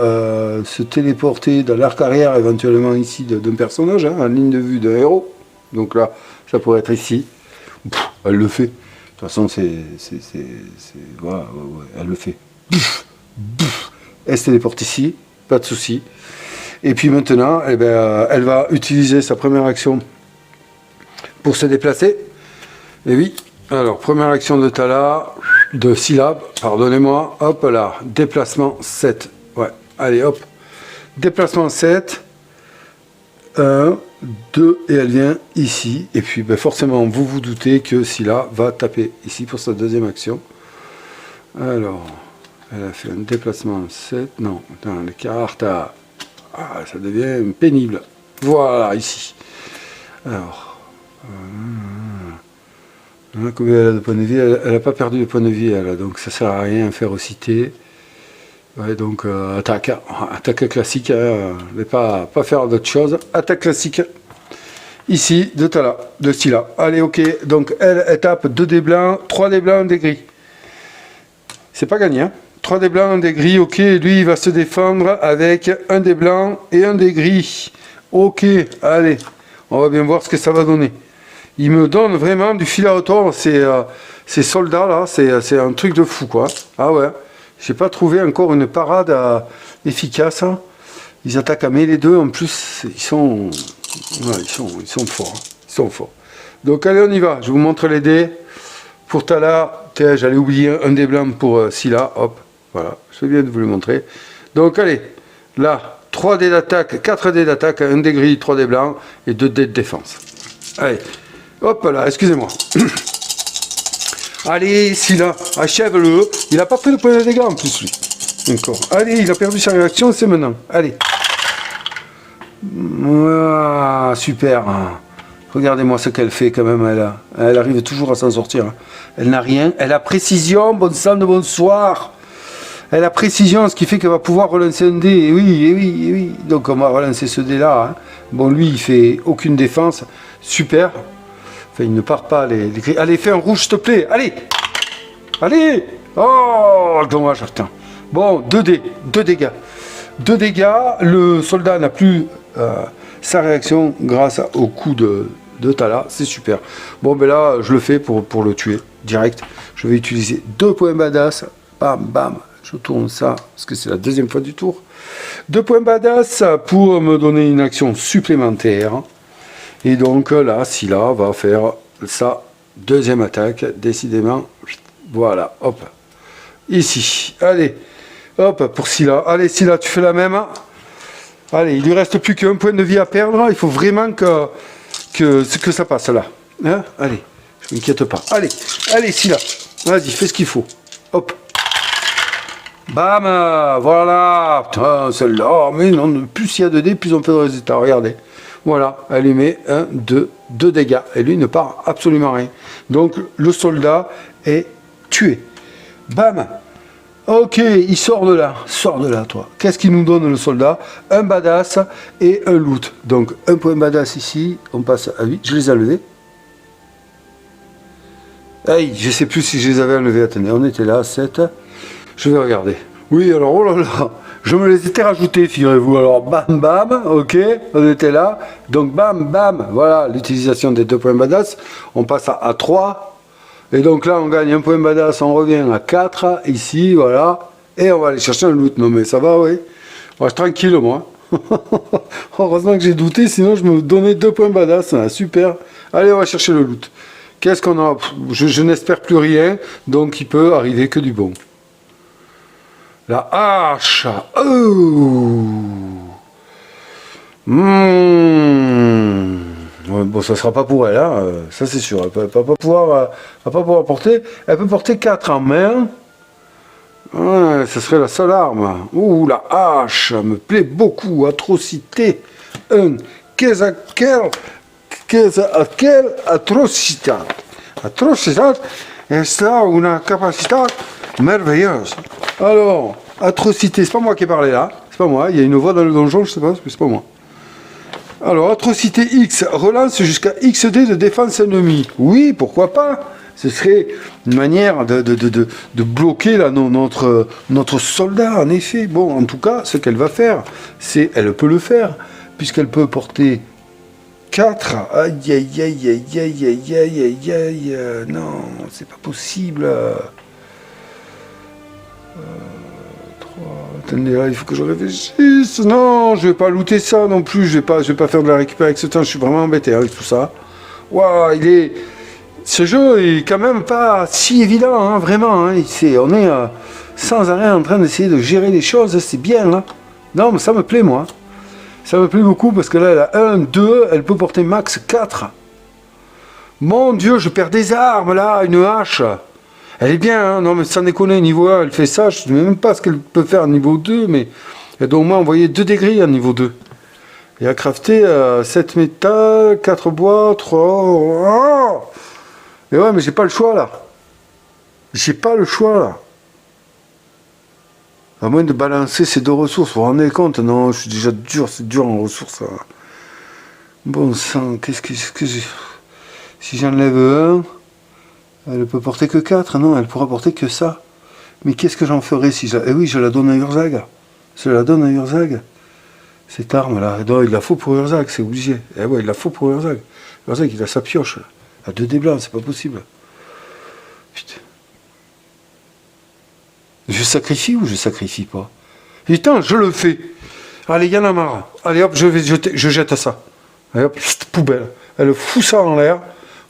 se téléporter dans l'arc arrière, éventuellement ici, d'un personnage, hein, en ligne de vue d'un héros. Donc là, ça pourrait être ici. Pff, elle le fait. De toute façon, voilà, ouais, elle le fait. Elle se téléporte ici, pas de souci. Et puis maintenant, eh ben, elle va utiliser sa première action pour se déplacer. Et oui, alors, première action de Tala, de Scylla, pardonnez-moi, hop là, déplacement 7. Ouais, allez, hop. Déplacement 7. 1, 2, et elle vient ici. Et puis ben, forcément, vous vous doutez que Scylla va taper ici pour sa deuxième action. Alors, elle a fait un déplacement 7. Non, attends, les cartes, ça devient pénible. Voilà, ici. Alors, combien elle a de points de vie? Elle n'a pas perdu de points de vie, elle, donc ça sert à rien, férocité. Ouais, donc attaque classique, mais pas faire d'autre chose. Attaque classique, ici, de Tala, de Scylla. Allez, ok, donc elle tape 2 dés blancs, 3 dés blancs, 1 dés gris. C'est pas gagné, hein. 3 dés blancs, 1 dés gris, ok, lui il va se défendre avec 1 dés blancs et 1 dés gris. Ok, allez, on va bien voir ce que ça va donner. Il me donne vraiment du fil à retordre, ces soldats là, c'est un truc de fou quoi. Ah ouais. J'ai pas trouvé encore une parade efficace. Hein. Ils attaquent à mêler 2. En plus, ils sont forts. Hein. Ils sont forts. Donc allez, on y va. Je vous montre les dés. Pour Tala, j'allais oublier un dé blanc pour Scylla. Hop, voilà. Je viens de vous le montrer. Donc allez, là, 3 dés d'attaque, 4 dés d'attaque, 1 dé gris, 3 dés blancs et 2 dés de défense. Allez, hop là, excusez-moi. Allez, Scylla, achève-le. Il n'a pas pris le point de dégâts en plus, lui. Encore. Allez, il a perdu sa réaction, c'est maintenant. Allez. Ah, super. Regardez-moi ce qu'elle fait quand même. Elle arrive toujours à s'en sortir. Elle n'a rien. Elle a précision, bon sang de bonsoir. Elle a précision, ce qui fait qu'elle va pouvoir relancer un dé. Et oui, et oui, et oui. Donc on va relancer ce dé-là. Hein. Bon, lui, il fait aucune défense. Super. Enfin, il ne part pas les gris. Allez, fais un rouge, s'il te plaît. Allez. Allez. Oh, dommage, putain. Bon, 2 dés, 2 dégâts. 2 dégâts. Le soldat n'a plus sa réaction grâce au coup de Tala. C'est super. Bon, ben là, je le fais pour le tuer direct. Je vais utiliser 2 points badass. Bam, bam. Je tourne ça parce que c'est la deuxième fois du tour. 2 points badass pour me donner une action supplémentaire. Et donc là, Scylla va faire sa deuxième attaque, décidément. Voilà, hop. Ici, allez, hop, pour Scylla. Allez, Scylla, tu fais la même. Allez, il lui reste plus qu'un point de vie à perdre. Il faut vraiment que ça passe là. Hein, allez, je ne m'inquiète pas. Allez, allez, Scylla. Vas-y, fais ce qu'il faut. Hop. Bam, voilà. Putain, celle-là. Oh, mais non, plus il y a de dés, plus on fait de résultats. Regardez. Voilà, elle lui met 1, 2 dégâts. Et lui ne part absolument rien. Donc, le soldat est tué. Bam. Ok, il sort de là. Sors de là, toi. Qu'est-ce qu'il nous donne, le soldat? Un badass et un loot. Donc, un point badass ici. On passe à 8. Je les ai enlevés. Aïe, je ne sais plus si je les avais enlevés. Attendez, on était là, 7. Je vais regarder. Oui, alors, oh là là, je me les étais rajoutés, figurez-vous. Alors, bam, bam, ok, on était là. Donc, bam, bam, voilà, l'utilisation des 2 points badass. On passe à 3. Et donc là, on gagne 1 point badass, on revient à 4, ici, voilà. Et on va aller chercher un loot. Non, mais ça va, oui. Je reste tranquille, moi. Heureusement que j'ai douté, sinon je me donnais 2 points badass. Ah, super. Allez, on va chercher le loot. Qu'est-ce qu'on a? Je n'espère plus rien, donc il peut arriver que du bon. La hache. Oh. Ouais, bon, ça sera pas pour elle, hein. Ça c'est sûr. Elle va pas pouvoir porter. Elle peut porter 4 en main. Ouais, ce serait la seule arme. Ouh, la hache me plaît beaucoup. Atrocité. Qu'est-ce à quelle atrocité. Atrocité est une capacité merveilleuse. Alors, atrocité, c'est pas moi qui ai parlé là. C'est pas moi. Il y a une voix dans le donjon, je sais pas, c'est pas moi. Alors, atrocité X, relance jusqu'à XD de défense ennemie. Oui, pourquoi pas? Ce serait une manière de bloquer là, notre soldat, en effet. Bon, en tout cas, ce qu'elle va faire, c'est, elle peut le faire, puisqu'elle peut porter 4. Aïe, aïe, aïe, aïe, aïe, aïe, aïe, aïe, aïe, non, c'est pas possible. 3, attendez, là, il faut que je réfléchisse. Non, je vais pas looter ça non plus, je vais pas faire de la récupérer avec ce temps, je suis vraiment embêté avec tout ça. Waouh, ce jeu est quand même pas si évident, hein, vraiment. Hein. On est sans arrêt en train d'essayer de gérer les choses, c'est bien. Hein. Non, mais ça me plaît, moi. Ça me plaît beaucoup parce que là, elle a 1, 2, elle peut porter max 4. Mon Dieu, je perds des armes, là, une hache. Elle est bien, hein. Non, mais sans déconner, niveau 1, elle fait ça. Je ne sais même pas ce qu'elle peut faire niveau 2, mais elle doit au moins envoyer 2 degrés à niveau 2. Et à crafter 7 métal, 4 bois, 3... Oh. Mais ouais, mais j'ai pas le choix là. J'ai pas le choix là. À moins de balancer ces 2 ressources, vous vous rendez compte? Non, je suis déjà dur, c'est dur en ressources. Là. Bon sang, qu'est-ce que j'ai... Si j'enlève 1, elle peut porter que 4, non, elle pourra porter que ça. Mais qu'est-ce que j'en ferai si je... Eh oui, je la donne à Urzag. Je la donne à Urzag. Cette arme là, non, il la faut pour Urzag, c'est obligé. Eh ouais, il la faut pour Urzag. Urzag, il a sa pioche là. À 2 dés blancs, c'est pas possible. Putain. Je sacrifie ou je sacrifie pas? Putain, je le fais. Allez, il y en a marre. Allez hop, je jette ça. Allez hop, poubelle. Elle fout ça en l'air.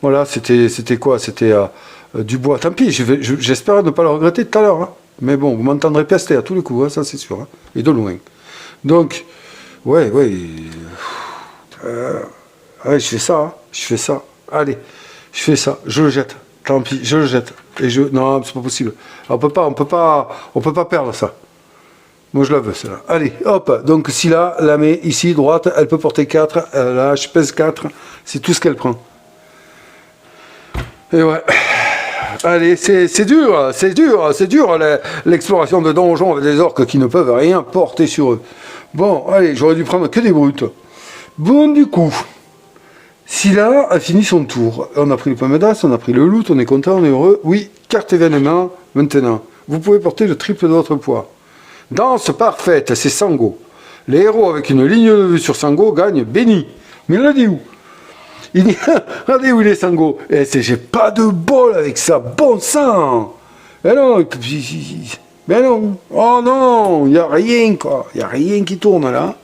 Voilà, c'était quoi? C'était du bois. Tant pis, j'espère ne pas le regretter tout à l'heure. Hein. Mais bon, vous m'entendrez pester à tous les coups, hein, ça c'est sûr. Hein. Et de loin. Donc, ouais. Ouais, je fais ça. Hein. Je fais ça. Allez. Je fais ça, je le jette. Tant pis, je le jette. Non, c'est pas possible. On peut pas perdre ça. Moi, je la veux, celle-là. Allez, hop. Donc, si là, la met ici, droite, elle peut porter 4. Là, je pèse 4. C'est tout ce qu'elle prend. Et ouais. Allez, c'est dur, l'exploration de donjons avec des orques qui ne peuvent rien porter sur eux. Bon, allez, j'aurais dû prendre que des brutes. Bon, du coup... Si là a fini son tour, on a pris le point badass, on a pris le loot, on est content, on est heureux. Oui, carte événement, maintenant. Vous pouvez porter le triple de votre poids. Danse parfaite, c'est Sango. Les héros avec une ligne de vue sur Sango gagnent béni. Mais il l'a dit où? Il dit, regardez où il est Sango. Eh, j'ai pas de bol avec ça, bon sang. Eh non, mais non, oh non, il n'y a rien quoi, il n'y a rien qui tourne là.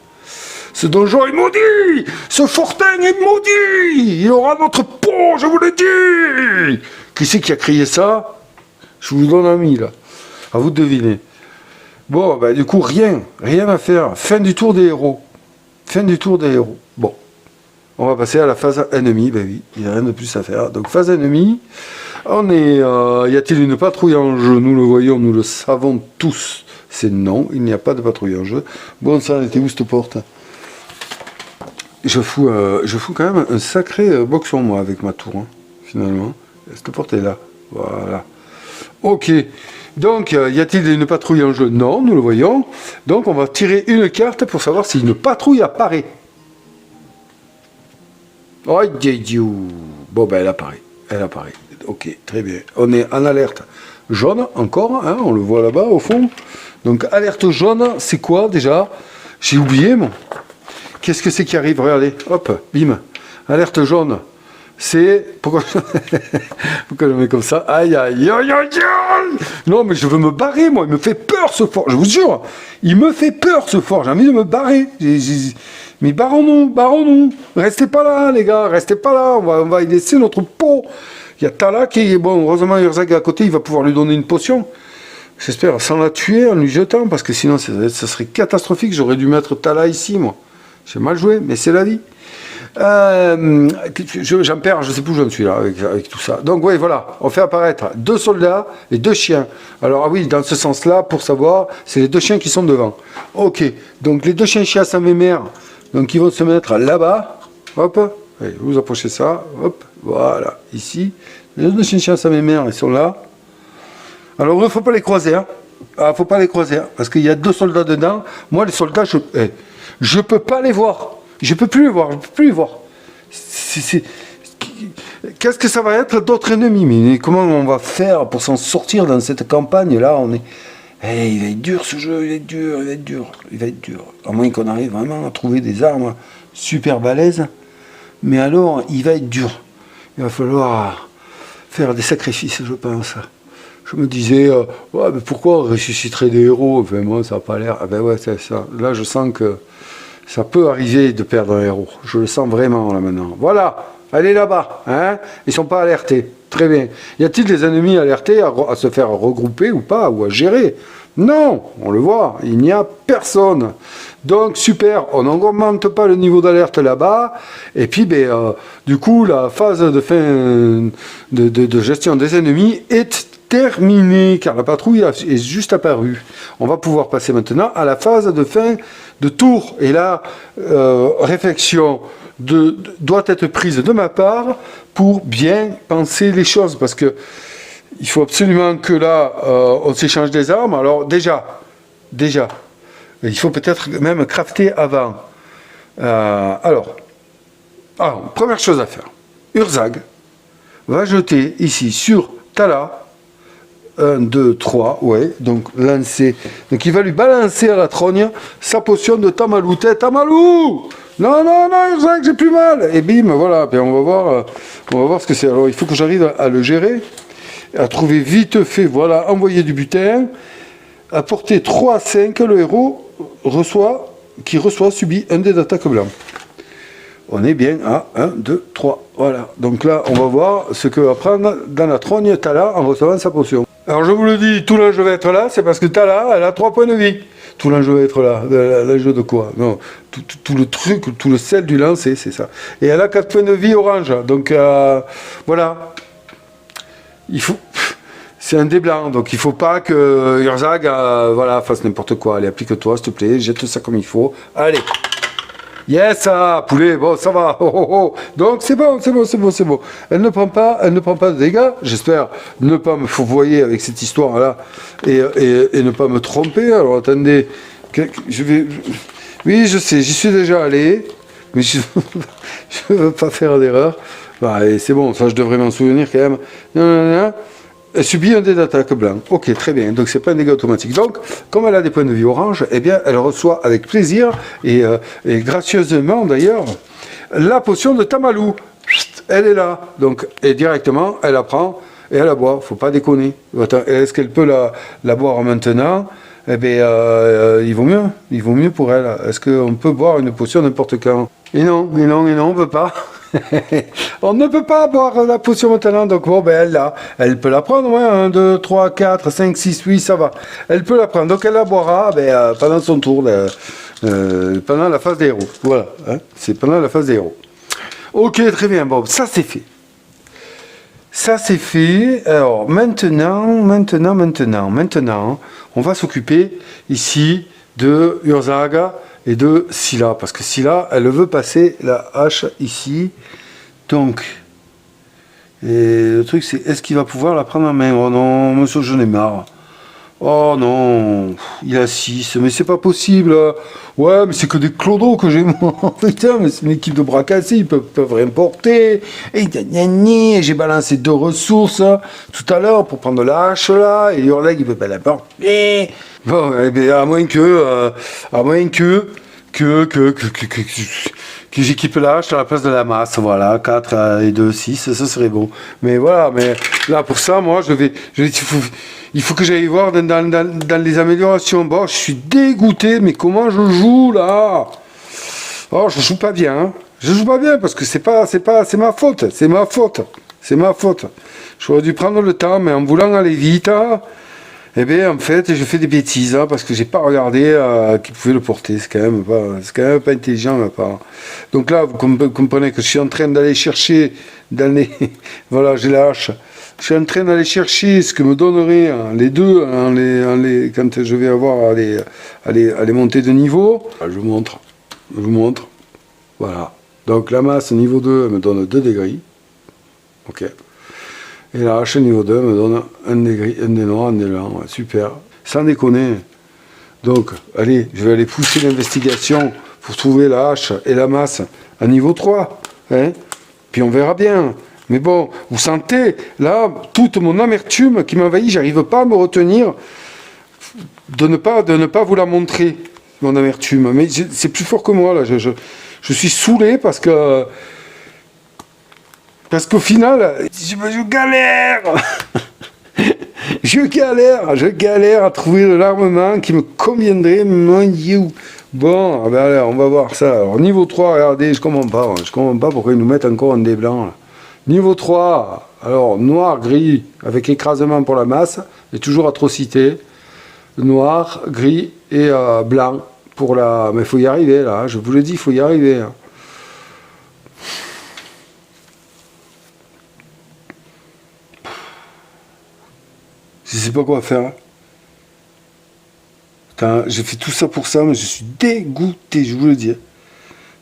Ce donjon est maudit! Ce fortin est maudit! Il aura notre peau, je vous le dis! Qui c'est qui a crié ça? Je vous donne un ami, là. À vous de deviner. Bon, bah, du coup, rien à faire. Fin du tour des héros. Bon. On va passer à la phase ennemie. Ben oui, il n'y a rien de plus à faire. Donc, phase ennemie. On est... y a-t-il une patrouille en jeu? Nous le voyons, nous le savons tous. C'est non, il n'y a pas de patrouille en jeu. Bon, ça, elle était où cette porte? Je fous quand même un sacré boxon, moi, avec ma tour, hein, finalement. Cette porte est là. Voilà. Ok. Donc, y a-t-il une patrouille en jeu? Non, nous le voyons. Donc, on va tirer une carte pour savoir si une patrouille apparaît. Oh, bon, ben, elle apparaît. Ok, très bien. On est en alerte jaune, encore, hein, on le voit là-bas, au fond. Donc alerte jaune, c'est quoi déjà? J'ai oublié, moi. Qu'est-ce que c'est qui arrive? Regardez, hop, bim. Alerte jaune. C'est... Pourquoi je mets comme ça? Aïe, aïe, aïe, aïe, aïe. Non, mais je veux me barrer, moi. Il me fait peur, ce fort. Je vous jure. Il me fait peur, ce fort. J'ai envie de me barrer. Mais barrons-nous, barrons-nous. Restez pas là, les gars. Restez pas là. On va y laisser notre peau. Il y a Tala qui est... Bon, heureusement, Urzag est à côté. Il va pouvoir lui donner une potion. J'espère, sans la tuer, en lui jetant. Parce que sinon, ça serait catastrophique. J'aurais dû mettre Tala ici, moi. J'ai mal joué, mais c'est la vie. J'en perds, je sais plus où j'en suis là avec tout ça. Donc oui, voilà, on fait apparaître 2 soldats et 2 chiens. Alors ah oui, dans ce sens-là, pour savoir, c'est les 2 chiens qui sont devant. Ok, donc les 2 chiens chasse à mes mères, donc ils vont se mettre là-bas. Hop, allez, vous approchez ça. Hop, voilà, ici. Les 2 chiens chasse à mes mères, ils sont là. Alors il ne faut pas les croiser, hein. Ah, faut pas les croiser, hein, parce qu'il y a 2 soldats dedans. Moi, les soldats, je peux pas les voir. Je peux plus les voir. Je peux plus les voir. Qu'est-ce que ça va être d'autres ennemis? Mais comment on va faire pour s'en sortir dans cette campagne-là? Il va être dur ce jeu. Il va être dur. Il va être dur. Il va être dur. À moins qu'on arrive vraiment à trouver des armes super balèzes. Mais alors, il va être dur. Il va falloir faire des sacrifices, je pense. Je me disais, ouais, mais pourquoi on ressusciterait des héros? Enfin, moi, ça n'a pas l'air. Ah ben ouais, c'est ça. Là, je sens que ça peut arriver de perdre un héros. Je le sens vraiment là maintenant. Voilà, allez là-bas. Hein, ils ne sont pas alertés. Très bien. Y a-t-il des ennemis alertés à se faire regrouper ou pas, ou à gérer? Non, on le voit, il n'y a personne. Donc super, on n'augmente pas le niveau d'alerte là-bas. Et puis, du coup, la phase de fin de gestion des ennemis est terminée, car la patrouille est juste apparue. On va pouvoir passer maintenant à la phase de fin de tour. Et là, réflexion doit être prise de ma part pour bien penser les choses, parce que il faut absolument que là, on s'échange des armes. Alors déjà, il faut peut-être même crafter avant. Alors, première chose à faire. Urzag va jeter ici sur Tala 1, 2, 3, ouais, donc lancer. Donc il va lui balancer à la trogne sa potion de Tamalou. Tamalou! Non, Urzag, j'ai plus mal! Et bim, voilà, puis on va voir ce que c'est. Alors il faut que j'arrive à le gérer, à trouver vite fait, voilà, envoyer du butin, à portée 3 à 5, le héros subit un dé d'attaque blanc. On est bien à 1, 2, 3, voilà. Donc là, on va voir ce que va prendre dans la trogne Tala en recevant sa potion. Alors je vous le dis, tout l'enjeu va être là, c'est parce que Tala, elle a 3 points de vie. Tout l'enjeu va être là. L'enjeu de quoi? Non, tout le truc, tout le sel du lancer, c'est ça. Et elle a 4 points de vie orange. Donc voilà. Il faut... C'est un dé blanc, donc il ne faut pas que Urzag fasse n'importe quoi. Allez, applique-toi, s'il te plaît, jette ça comme il faut. Allez. Yes, poulet, bon, ça va. Oh, oh, oh. Donc c'est bon. Elle ne prend pas de dégâts. J'espère ne pas me fourvoyer avec cette histoire-là et ne pas me tromper. Alors attendez, oui, je sais, j'y suis déjà allé, mais je ne veux pas faire d'erreur. C'est bon, ça je devrais m'en souvenir quand même. Non. Elle subit un dé d'attaque blanc. Ok, très bien. Donc, c'est pas un dégât automatique. Donc, comme elle a des points de vie orange, eh bien, elle reçoit avec plaisir et gracieusement d'ailleurs la potion de Tamalou. Elle est là. Donc, et directement, elle la prend et elle la boit. Faut pas déconner. Est-ce qu'elle peut la boire maintenant? Eh bien, il vaut mieux. Il vaut mieux pour elle. Est-ce qu'on peut boire une potion n'importe quand? Et non, on peut pas. On ne peut pas boire la potion maintenant, donc bon, elle peut la prendre, ouais, 1, 2, 3, 4, 5, 6, 8, ça va. Elle peut la prendre, donc elle la boira pendant son tour, pendant la phase des héros. Voilà, hein, c'est pendant la phase des héros. Ok, très bien, bon, ça c'est fait. Ça c'est fait. Alors maintenant, on va s'occuper ici de Urzag et de Scylla, parce que Scylla, elle veut passer la hache ici. Donc, et le truc c'est, est-ce qu'il va pouvoir la prendre en main? Oh non, monsieur, j'en ai marre. Oh non, il a 6, mais c'est pas possible. Ouais, mais c'est que des clodos que j'ai, moi. Putain, mais c'est une équipe de bras cassés, ils peuvent rien porter. Et j'ai balancé 2 ressources tout à l'heure pour prendre la hache là, et Urzag, il peut pas la porter. Bon, eh bien, à moins que j'équipe la hache à la place de la masse, voilà, 4 et 2, 6, ça serait bon. Mais voilà, mais là, pour ça, moi, il faut que j'aille voir dans les améliorations. Bon, je suis dégoûté, mais comment je joue, là? Oh, je joue pas bien, hein. Je joue pas bien, parce que c'est ma faute, c'est ma faute. J'aurais dû prendre le temps, mais en voulant aller vite, eh bien, en fait, je fais des bêtises, parce que j'ai pas regardé qui pouvait le porter. C'est quand même pas intelligent, ma part. Donc là, vous comprenez que je suis en train d'aller chercher voilà, j'ai la hache. Je suis en train d'aller chercher ce que me donneraient les deux quand je vais avoir à les monter de niveau. Je vous montre. Voilà. Donc la masse niveau 2 me donne 2 degrés. Ok. Et la hache niveau 2 me donne un des noirs, un des blancs. Ouais, super. Sans déconner. Donc, allez, je vais aller pousser l'investigation pour trouver la hache et la masse à niveau 3. Hein. Puis on verra bien. Mais bon, vous sentez, là, toute mon amertume qui m'envahit, j'arrive pas à me retenir de ne pas vous la montrer, mon amertume. Mais c'est plus fort que moi, là. Je suis saoulé parce qu'au final, je galère. je galère à trouver de l'armement qui me conviendrait. Mon Dieu. Bon, ben allez, on va voir ça. Alors, niveau 3, regardez, je comprends pas pourquoi ils nous mettent encore un dé blanc, là. Niveau 3, alors noir, gris, avec écrasement pour la masse, et toujours atrocité. Noir, gris et blanc pour la... Mais il faut y arriver, là, je vous le dis, il faut y arriver. Je sais pas quoi faire. Putain, j'ai fait tout ça pour ça, mais je suis dégoûté, je vous le dis.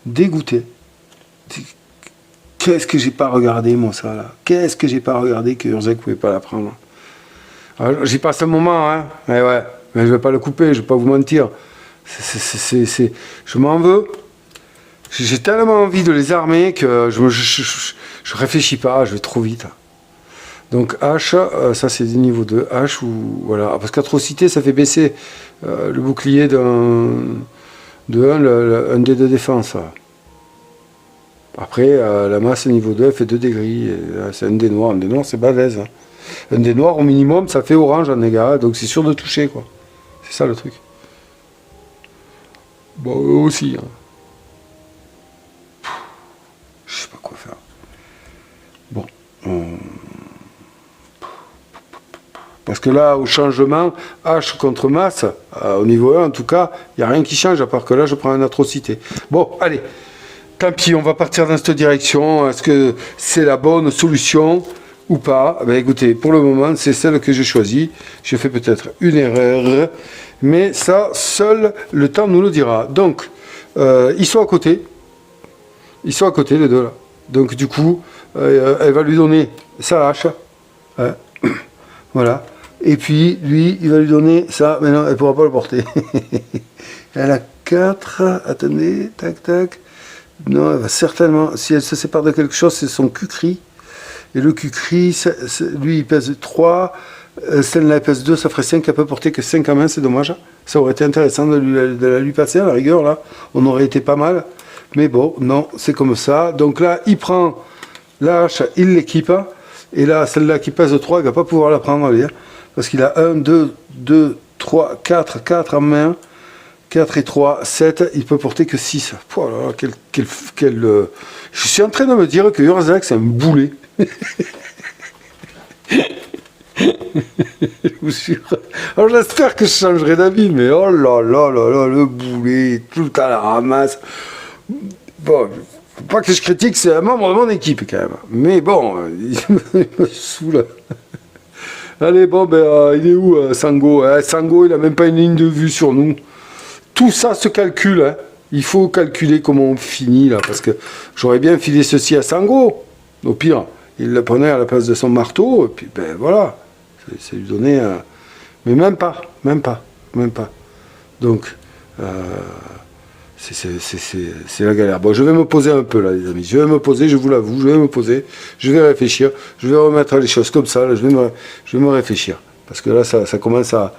Dégoûté. Qu'est-ce que j'ai pas regardé, moi, ça, là? Qu'est-ce que j'ai pas regardé que Urzac pouvait pas la prendre? J'y passe un moment, hein. Mais ouais, mais je vais pas le couper, je vais pas vous mentir. Je m'en veux. J'ai tellement envie de les armer que je réfléchis pas, je vais trop vite. Donc H, ça c'est du niveau 2. H, ou voilà. Parce qu'atrocité, ça fait baisser le bouclier de 1 dé de défense. Après, la masse niveau 2, elle fait 2 degrés. C'est un dé noir. Un dé noir, c'est balèze. Hein. Un dé noir, au minimum, ça fait orange en dégâts. Donc c'est sûr de toucher, quoi. C'est ça le truc. Bon, eux aussi. Hein. Je sais pas quoi faire. Bon. Parce que là, au changement, H contre masse, au niveau 1 en tout cas, il n'y a rien qui change, à part que là, je prends une atrocité. Bon, allez. Tant pis, on va partir dans cette direction. Est-ce que c'est la bonne solution ou pas? Ben écoutez, pour le moment, c'est celle que j'ai choisie. J'ai fait peut-être une erreur, mais ça, seul le temps nous le dira. Donc, ils sont à côté. Ils sont à côté, les deux, là. Donc, du coup, elle va lui donner sa hache. Hein. Voilà. Et puis, lui, il va lui donner ça. Mais non, elle ne pourra pas le porter. Elle a 4. Attendez, tac, tac. Non, elle va certainement, si elle se sépare de quelque chose, c'est son cul-cri. Et le cul-cri, lui, il pèse 3. Celle-là, elle pèse 2, ça ferait 5. Elle peut porter que 5 en main, c'est dommage. Ça aurait été intéressant de la lui passer, à la rigueur, là. On aurait été pas mal. Mais bon, non, c'est comme ça. Donc là, il prend la hache, il l'équipe. Et là, celle-là qui pèse 3, il ne va pas pouvoir la prendre, lui. Parce qu'il a 1, 2, 3, 4 en main. 4 et 3, 7, il peut porter que 6. Oh là là, Je suis en train de me dire que Urzac, c'est un boulet. Je vous jure. Alors j'espère que je changerai d'avis, mais oh là là là là, le boulet, tout à la ramasse. Bon, faut pas que je critique, c'est un membre de mon équipe quand même. Mais bon, il me saoule. Allez, bon, ben, il est où Sango? Sango, il a même pas une ligne de vue sur nous. Tout ça se calcule, hein. Il faut calculer comment on finit là, parce que j'aurais bien filé ceci à Sango. Au pire, il le prenait à la place de son marteau, et puis ben voilà, ça lui donnait... Mais même pas. Donc, c'est la galère. Bon, je vais me poser un peu là, les amis. Je vais me poser, je vous l'avoue, je vais me poser, je vais réfléchir, je vais remettre les choses comme ça, là, je vais me réfléchir. parce que là ça commence à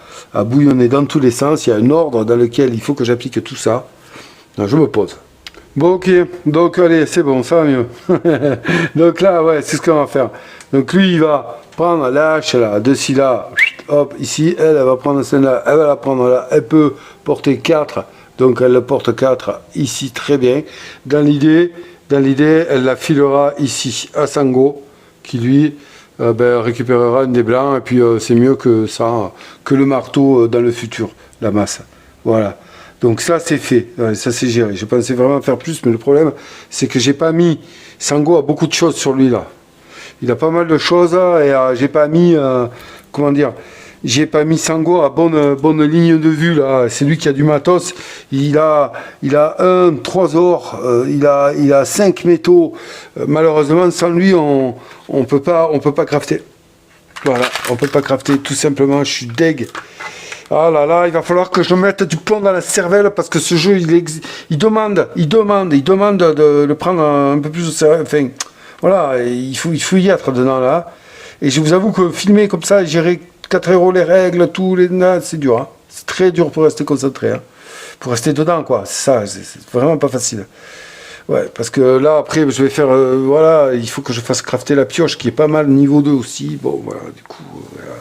bouillonner dans tous les sens. Il y a un ordre dans lequel il faut que j'applique tout ça. Non, je me pose. Bon, ok, donc allez, c'est bon, ça va mieux. Donc là, ouais, c'est ce qu'on va faire. Donc lui, il va prendre la hache là, de ci là, hop, ici, elle va prendre celle-là, elle va la prendre là, elle peut porter 4, donc elle le porte 4 ici, très bien. Dans l'idée, elle la filera ici à Sango, qui lui récupérera une des blancs, et puis c'est mieux que ça, que le marteau dans le futur, la masse. Voilà. Donc ça c'est fait, ça c'est géré. Je pensais vraiment faire plus, mais le problème c'est que j'ai pas mis. Sango a beaucoup de choses sur lui là. Il a pas mal de choses et j'ai pas mis, comment dire, j'ai pas mis Sango à bonne ligne de vue là. C'est lui qui a du matos. Il a 3 ors, il a 5 métaux. Malheureusement sans lui on peut pas crafter. Voilà, on peut pas crafter tout simplement. Je suis deg. Ah là là, il va falloir que je mette du plomb dans la cervelle parce que ce jeu, il demande de le prendre un peu plus au sérieux. Enfin, voilà, il faut y être dedans là. Et je vous avoue que filmer comme ça, gérer 4 € les règles, c'est dur. Hein. C'est très dur pour rester concentré. Hein. Pour rester dedans, quoi. C'est ça, c'est vraiment pas facile. Ouais, parce que là, après, je vais faire... voilà, il faut que je fasse crafter la pioche qui est pas mal, niveau 2 aussi. Bon, voilà, du coup, voilà.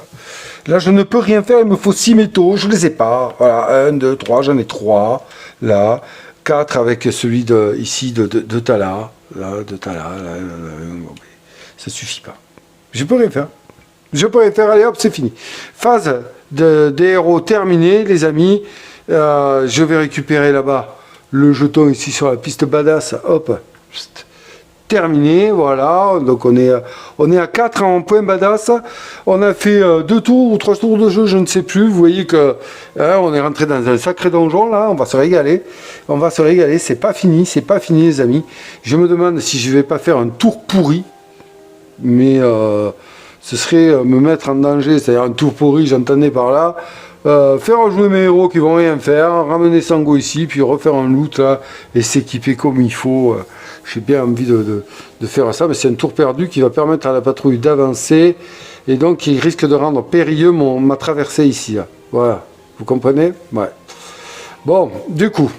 Là, je ne peux rien faire, il me faut 6 métaux, je ne les ai pas. Voilà, 1, 2, 3, j'en ai 3. Là, 4 avec celui ici de Tala. Là, de Tala. Là, ça suffit pas. Je peux rien faire. Allez hop, c'est fini. Phase des héros terminée, les amis. Je vais récupérer là-bas le jeton ici sur la piste badass. Hop, terminé, voilà, donc on est à 4 en point badass, on a fait 2 tours ou 3 tours de jeu, je ne sais plus, vous voyez que on est rentré dans un sacré donjon là, on va se régaler, c'est pas fini les amis, je me demande si je vais pas faire un tour pourri, mais ce serait me mettre en danger, c'est-à-dire un tour pourri, j'entendais par là, faire jouer mes héros qui vont rien faire, ramener Sango ici, puis refaire un loot là, et s'équiper comme il faut. J'ai bien envie de faire ça, mais c'est un tour perdu qui va permettre à la patrouille d'avancer, et donc qui risque de rendre périlleux ma traversée ici. Là. Voilà, vous comprenez? Ouais. Bon, du coup,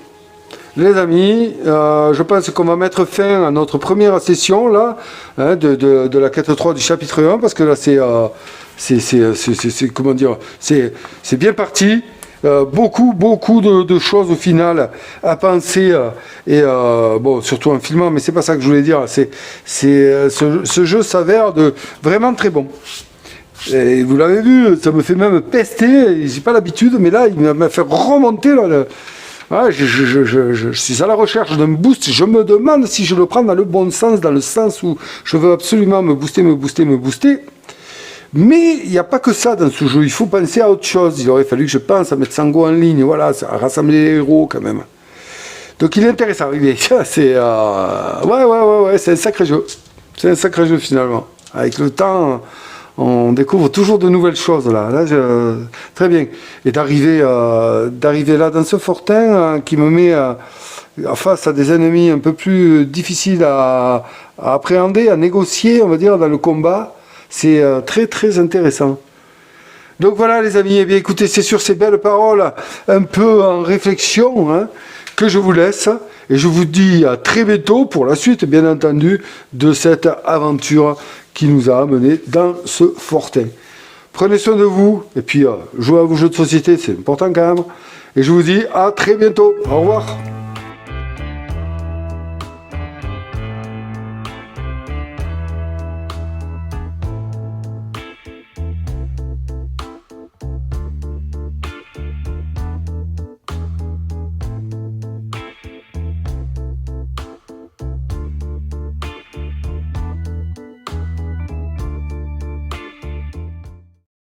les amis, je pense qu'on va mettre fin à notre première session là, hein, de la quête 3 du chapitre 1, parce que là c'est comment dire, c'est bien parti. Beaucoup de choses au final à penser bon, surtout en filmant, mais c'est pas ça que je voulais dire. Ce jeu s'avère de vraiment très bon. Et vous l'avez vu, ça me fait même pester. J'ai pas l'habitude, mais là il m'a fait remonter là. Ouais, je suis à la recherche d'un boost. Je me demande si je le prends dans le bon sens, dans le sens où je veux absolument me booster. Mais il n'y a pas que ça dans ce jeu, il faut penser à autre chose. Il aurait fallu que je pense à mettre Sango en ligne, voilà, à rassembler les héros quand même. Donc il est intéressant, c'est ouais, c'est un sacré jeu. C'est un sacré jeu finalement. Avec le temps, on découvre toujours de nouvelles choses là. Très bien. Et d'arriver là dans ce fortin qui me met face à des ennemis un peu plus difficiles à appréhender, à négocier, on va dire, dans le combat. C'est très très intéressant. Donc voilà les amis, eh bien écoutez, c'est sur ces belles paroles, un peu en réflexion, hein, que je vous laisse. Et je vous dis à très bientôt pour la suite, bien entendu, de cette aventure qui nous a amenés dans ce fortin. Prenez soin de vous, et puis jouez à vos jeux de société, c'est important quand même. Et je vous dis à très bientôt. Au revoir.